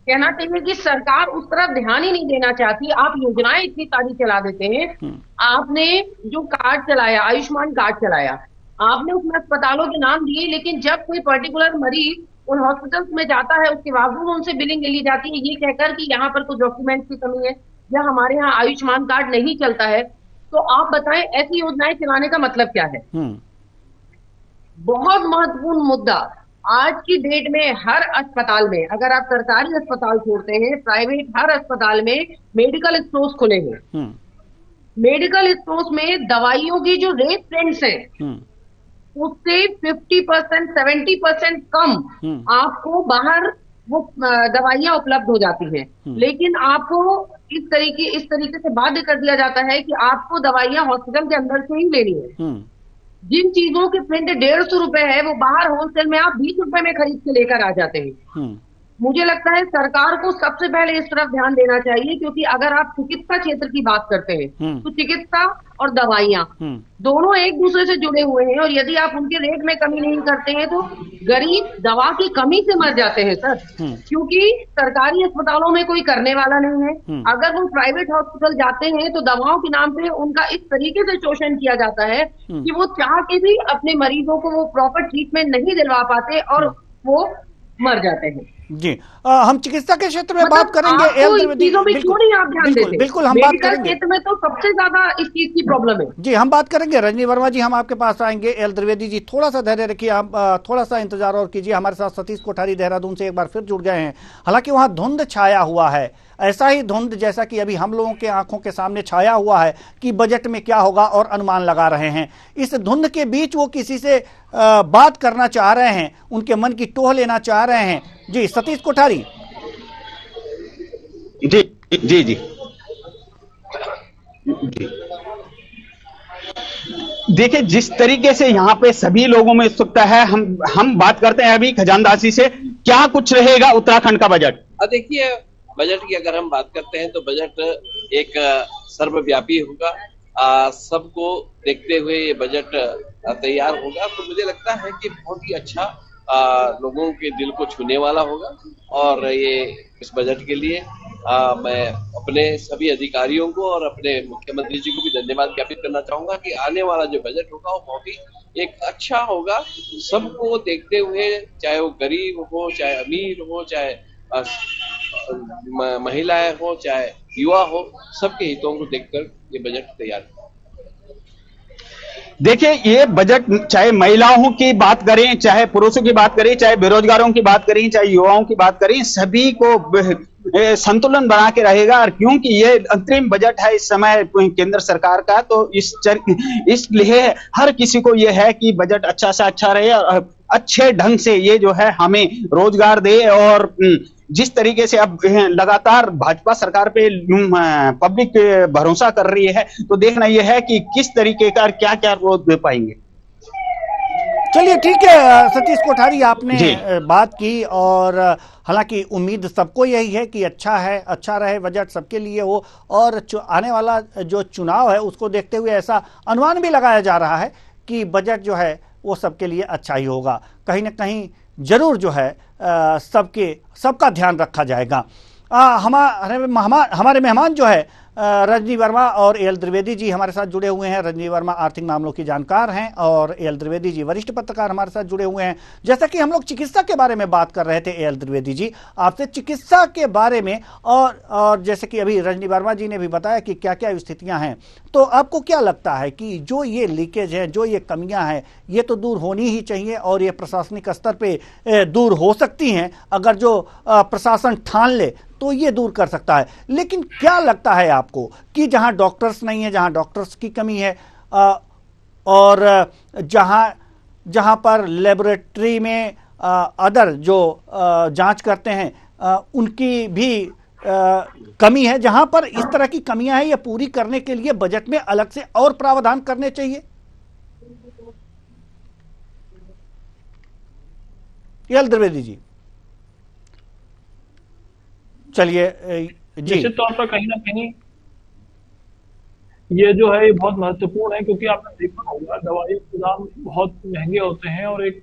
कहना चाहिए कि सरकार उस तरफ ध्यान ही नहीं देना चाहती। आप योजनाएं इतनी सारी चला देते हैं, आपने जो कार्ड चलाया, आयुष्मान कार्ड चलाया, आपने उसमें अस्पतालों के नाम दिए, लेकिन जब कोई पर्टिकुलर मरीज उन हॉस्पिटल्स में जाता है उसके बावजूद उनसे बिलिंग ले ली जाती है ये कहकर कि यहाँ पर कुछ डॉक्यूमेंट की कमी है या हमारे यहाँ आयुष्मान कार्ड नहीं चलता है। तो आप बताएं ऐसी योजनाएं चलाने का मतलब क्या है? बहुत महत्वपूर्ण मुद्दा आज की डेट में हर अस्पताल में, अगर आप सरकारी अस्पताल छोड़ते हैं, प्राइवेट हर अस्पताल में मेडिकल स्टोर्स खुले हैं। मेडिकल स्टोर्स में दवाइयों की जो रेट ट्रेंड्स हैं उससे 50% 70% कम आपको बाहर वो दवाइयां उपलब्ध हो जाती हैं, लेकिन आपको इस तरीके से बाध्य कर दिया जाता है कि आपको दवाइयां हॉस्पिटल के अंदर से ही लेनी है। जिन चीजों के प्रिंट 150 रुपए है वो बाहर होलसेल में आप 20 रुपए में खरीद के लेकर आ जाते हैं। मुझे लगता है सरकार को सबसे पहले इस तरफ ध्यान देना चाहिए, क्योंकि अगर आप चिकित्सा क्षेत्र की बात करते हैं तो चिकित्सा और दवाइयां दोनों एक दूसरे से जुड़े हुए हैं, और यदि आप उनके रेट में कमी नहीं करते हैं तो गरीब दवा की कमी से मर जाते हैं सर, क्योंकि सरकारी अस्पतालों में कोई करने वाला नहीं है। अगर वो प्राइवेट हॉस्पिटल जाते हैं तो दवाओं के नाम पे उनका इस तरीके से शोषण किया जाता है कि वो चाह के भी अपने मरीजों को वो प्रॉपर ट्रीटमेंट नहीं दिलवा पाते और वो मर जाते हैं। जी हम चिकित्सा के क्षेत्र में बात करेंगे। चीजों में क्यों नहीं आप ध्यान देते? बिल्कुल हम बात करेंगे। क्षेत्र में तो सबसे ज्यादा इस चीज की प्रॉब्लम है। जी हम बात करेंगे। रजनी वर्मा जी हम आपके पास आएंगे। एल द्विवेदी जी थोड़ा सा धैर्य रखिए, हम थोड़ा सा इंतजार और कीजिए। हमारे साथ सतीश कोठारी देहरादून से एक बार फिर जुड़ गए हैं। हालांकि वहां धुंध छाया हुआ है, ऐसा ही धुंध जैसा कि अभी हम लोगों के आंखों के सामने छाया हुआ है कि बजट में क्या होगा और अनुमान लगा रहे हैं। इस धुंध के बीच वो किसी से बात करना चाह रहे हैं, उनके मन की टोह लेना चाह रहे हैं। जी सतीश कोठारी। जी जी जी देखिए, जिस तरीके से यहाँ पे सभी लोगों में उत्सुकता है, हम बात करते हैं अभी खजानदासी से, क्या कुछ रहेगा उत्तराखंड का बजट? देखिए, बजट की अगर हम बात करते हैं तो बजट एक सर्वव्यापी होगा, सबको देखते हुए ये बजट तैयार होगा। तो मुझे लगता है कि बहुत ही अच्छा लोगों के दिल को छूने वाला होगा। और ये इस बजट के लिए मैं अपने सभी अधिकारियों को और अपने मुख्यमंत्री जी को भी धन्यवाद ज्ञापित करना चाहूंगा कि आने वाला जो बजट होगा वो बहुत ही एक अच्छा होगा, सबको देखते हुए, चाहे वो गरीब हो, चाहे अमीर हो, चाहे महिलाएं हो, चाहे युवा हो, सबके हितों को देखकर ये बजट तैयार। देखिए, ये बजट चाहे महिलाओं की बात करें, चाहे पुरुषों की बात करें, चाहे बेरोजगारों की बात करें, चाहे युवाओं की बात करें, सभी को संतुलन बना के रहेगा। और क्योंकि ये अंतरिम बजट है इस समय केंद्र सरकार का, तो इसलिए हर किसी को ये है कि बजट अच्छा से अच्छा रहे और अच्छे ढंग से ये जो है हमें रोजगार दे। और जिस तरीके से अब लगातार भाजपा सरकार पे पब्लिक भरोसा कर रही है, तो देखना यह है कि किस तरीके का क्या क्या वो दे पाएंगे। चलिए ठीक है सतीश कोठारी, आपने बात की और हालांकि उम्मीद सबको यही है कि अच्छा रहे बजट सबके लिए हो, और आने वाला जो चुनाव है उसको देखते हुए ऐसा अनुमान भी लगाया जा रहा है कि बजट जो है वो सबके लिए अच्छा ही होगा। कहीं ना कहीं जरूर जो है सबका ध्यान रखा जाएगा। हमारे मेहमान जो है रजनी वर्मा और एल द्विवेदी जी हमारे साथ जुड़े हुए हैं। रजनी वर्मा आर्थिक मामलों की जानकार हैं और एल द्विवेदी जी वरिष्ठ पत्रकार हमारे साथ जुड़े हुए हैं। जैसा कि हम लोग चिकित्सा के बारे में बात कर रहे थे, एल द्विवेदी जी आपसे चिकित्सा के बारे में, और जैसे कि अभी रजनी वर्मा जी ने भी बताया कि क्या क्या स्थितियां हैं, तो आपको क्या लगता है कि जो ये लीकेज है, जो ये कमियां हैं, ये तो दूर होनी ही चाहिए और ये प्रशासनिक स्तर पे दूर हो सकती हैं। अगर जो प्रशासन ठान ले तो ये दूर कर सकता है। लेकिन क्या लगता है आपको कि जहां डॉक्टर्स नहीं है, जहां डॉक्टर्स की कमी है, और जहां पर लेबोरेटरी में अदर जो जांच करते हैं उनकी भी कमी है, जहां पर इस तरह की कमियां हैं, ये पूरी करने के लिए बजट में अलग से और प्रावधान करने चाहिए। एल द्विवेदी जी चलिए जी। निश्चित तौर पर कहीं ना कहीं ये जो है ये बहुत महत्वपूर्ण है, क्योंकि आपने देखा होगा दवाइयों के दाम बहुत महंगे होते हैं और एक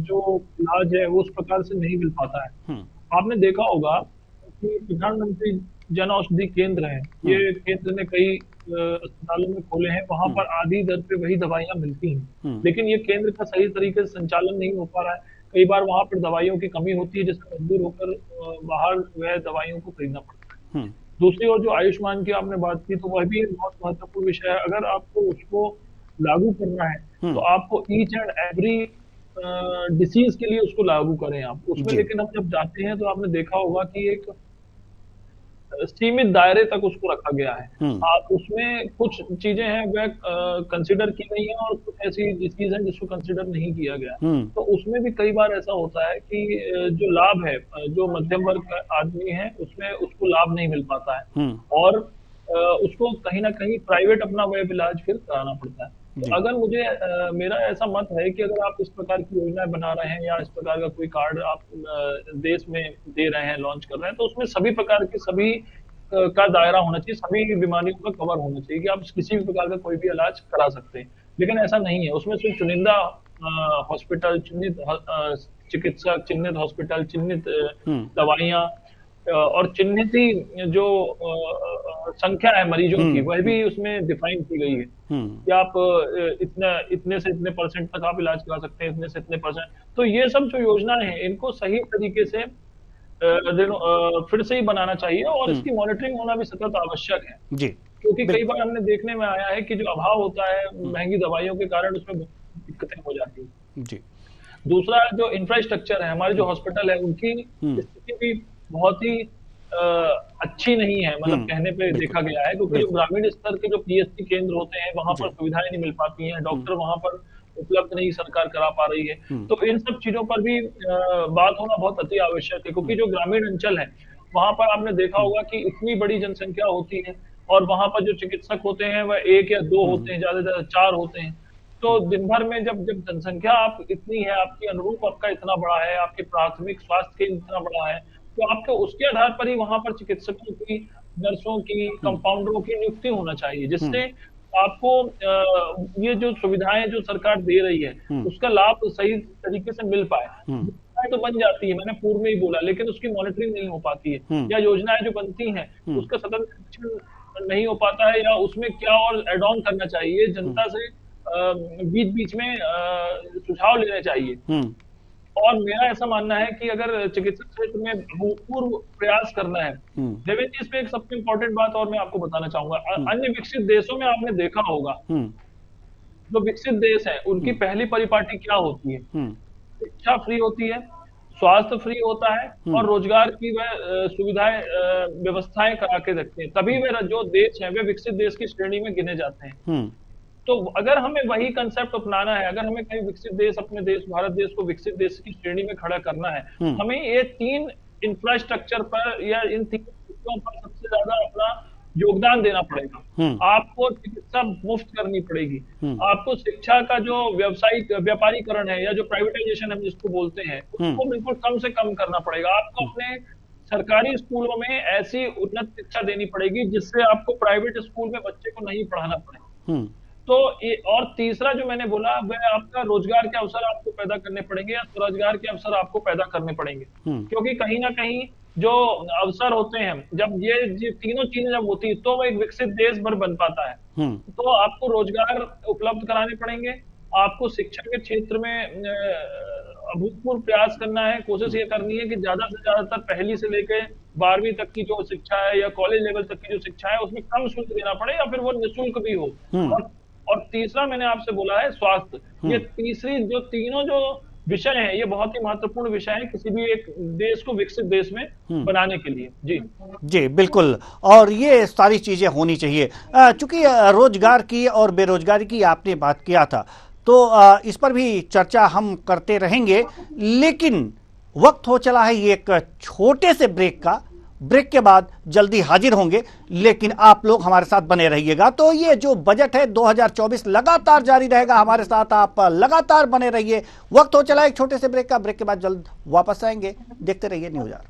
जो इलाज है वो उस प्रकार से नहीं मिल पाता है। आपने देखा होगा कि प्रधानमंत्री जन औषधि केंद्र है, ये केंद्र ने कई अस्पतालों में खोले हैं, वहां पर आधी दर पे वही दवाइयां मिलती हैं, लेकिन ये केंद्र का सही तरीके से संचालन नहीं हो पा रहा है। कई बार वहां पर दवाइयों की कमी होती है, जिससे मजबूर होकर बाहर वह दवाइयों को खरीदना पड़ता है। दूसरी ओर जो आयुष्मान की आपने बात की, तो वह भी एक बहुत महत्वपूर्ण विषय है। अगर आपको उसको लागू करना है तो आपको ईच एंड एवरी डिसीज के लिए उसको लागू करें आप उसमें। लेकिन हम जब जाते हैं तो आपने देखा होगा कि एक सीमित दायरे तक उसको रखा गया है। आप उसमें कुछ चीजें हैं वह कंसिडर की गई हैं और कुछ ऐसी डिसीज हैं जिसको कंसिडर नहीं किया गया। तो उसमें भी कई बार ऐसा होता है कि जो लाभ है, जो मध्यम वर्ग का आदमी है उसमें उसको लाभ नहीं मिल पाता है और उसको कहीं ना कहीं प्राइवेट अपना वह इलाज फिर कराना पड़ता है। तो अगर मुझे मेरा ऐसा मत है कि अगर आप इस प्रकार की योजनाएं बना रहे हैं या इस प्रकार का कोई कार्ड आप देश में दे रहे हैं, लॉन्च कर रहे हैं, तो उसमें सभी प्रकार के सभी का दायरा होना चाहिए, सभी बीमारियों का कवर होना चाहिए कि आप किसी भी प्रकार का कोई भी इलाज करा सकते हैं। लेकिन ऐसा नहीं है, उसमें सिर्फ चुनिंदा हॉस्पिटल, चिन्हित चिकित्सक, चिन्हित हॉस्पिटल, चिन्हित दवाइयाँ और चिन्हित ही जो संख्या है मरीजों की वह भी उसमें डिफाइन की गई है कि आप इतने से इतने % तक आप इलाज करा सकते हैं, इतने से इतने %। तो ये सब जो योजनाएं हैं इनको सही तरीके से फिर से ही बनाना चाहिए और इसकी मॉनिटरिंग होना भी सतत आवश्यक है जी। क्योंकि कई बार हमने देखने में आया है कि जो अभाव होता है महंगी दवाइयों के कारण उसमें दिक्कतें हो जाती है जी। दूसरा जो इंफ्रास्ट्रक्चर है, हमारे जो हॉस्पिटल है उनकी स्थिति भी बहुत ही अच्छी नहीं है, मतलब कहने पे देखा गया है, क्योंकि जो ग्रामीण स्तर के जो PSC केंद्र होते हैं वहां पर सुविधाएं नहीं मिल पाती हैं, डॉक्टर वहां पर उपलब्ध नहीं सरकार करा पा रही है। तो इन सब चीजों पर भी बात होना बहुत अति आवश्यक है, क्योंकि जो ग्रामीण अंचल है वहां पर आपने देखा होगा कि इतनी बड़ी जनसंख्या होती है और वहां पर जो चिकित्सक होते हैं वह 1 या 2 होते हैं, ज्यादा से ज्यादा 4 होते हैं। तो दिन भर में जब जनसंख्या आप इतनी है, आपकी अनुरूप आपका इतना बड़ा है, आपके प्राथमिक स्वास्थ्य केंद्र इतना बड़ा है, तो आपको उसके आधार पर ही वहां पर चिकित्सकों की, नर्सों की, कंपाउंडरों की नियुक्ति होना चाहिए, जिससे आपको ये जो सुविधाएं जो सरकार दे रही है उसका लाभ सही तरीके से मिल पाए। योजनाएं तो बन जाती है, मैंने पूर्व में ही बोला, लेकिन उसकी मॉनिटरिंग नहीं हो पाती है, या योजनाएं जो बनती हैं उसका सतत निरीक्षण नहीं हो पाता है, या उसमें क्या और एड ऑन करना चाहिए, जनता से बीच बीच में सुझाव लेने चाहिए। और मेरा ऐसा मानना है कि अगर चिकित्सा क्षेत्र में भूतपूर्व प्रयास करना है, देवेंद्र, इस पे एक सबसे इम्पोर्टेंट बात और मैं आपको बताना चाहूंगा। अन्य विकसित देशों में आपने देखा होगा, जो विकसित देश है उनकी पहली परिपाटी क्या होती है? शिक्षा फ्री होती है, स्वास्थ्य फ्री होता है और रोजगार की वह सुविधाएं व्यवस्थाएं करा के रखते हैं, तभी वे जो देश है वे विकसित देश की श्रेणी में गिने जाते हैं। तो अगर हमें वही कंसेप्ट अपनाना है, अगर हमें कहीं विकसित देश, अपने देश भारत देश को विकसित देश की श्रेणी में खड़ा करना है, हमें ये 3 इंफ्रास्ट्रक्चर पर या इन 3 चीजों पर सबसे ज्यादा अपना योगदान देना पड़ेगा, आपको चिकित्सा मुफ्त करनी पड़ेगी, आपको शिक्षा का जो व्यापारीकरण है या जो प्राइवेटाइजेशन हम जिसको बोलते हैं उसको बिल्कुल कम से कम करना पड़ेगा। आपको अपने सरकारी स्कूलों में ऐसी उन्नत शिक्षा देनी पड़ेगी जिससे आपको प्राइवेट स्कूल में बच्चे को नहीं पढ़ाना पड़े। तो और तीसरा जो मैंने बोला वह आपका रोजगार के अवसर आपको पैदा करने पड़ेंगे या स्वरोजगार के अवसर आपको पैदा करने पड़ेंगे, क्योंकि कहीं ना कहीं जो अवसर होते हैं जब ये तीनों चीजें जब होती है तो वो एक विकसित देश भर बन पाता है। तो आपको रोजगार उपलब्ध कराने पड़ेंगे, आपको शिक्षा के क्षेत्र में अभूतपूर्व प्रयास करना है, कोशिश ये करनी है कि ज्यादा से ज्यादातर पहली से लेकर 12वीं तक की जो शिक्षा है या कॉलेज लेवल तक की जो शिक्षा है उसमें कम शुल्क देना पड़े या फिर वो निःशुल्क भी हो। और तीसरा मैंने आपसे बोला है स्वास्थ्य। ये तीसरी जो तीनों जो विषय हैं ये बहुत ही महत्वपूर्ण विषय है किसी भी एक देश को विकसित देश में बनाने के लिए। जी बिल्कुल, और ये सारी चीजें होनी चाहिए। चूंकि रोजगार की और बेरोजगारी की आपने बात किया था तो इस पर भी चर्चा हम करते रहेंगे, लेकिन वक्त हो चला है ये एक छोटे से ब्रेक का। ब्रेक के बाद जल्दी हाजिर होंगे, लेकिन आप लोग हमारे साथ बने रहिएगा। तो ये जो बजट है 2024 लगातार जारी रहेगा, हमारे साथ आप लगातार बने रहिए। वक्त हो चला एक छोटे से ब्रेक का, ब्रेक के बाद जल्द वापस आएंगे। देखते रहिए न्यूज़ आवर।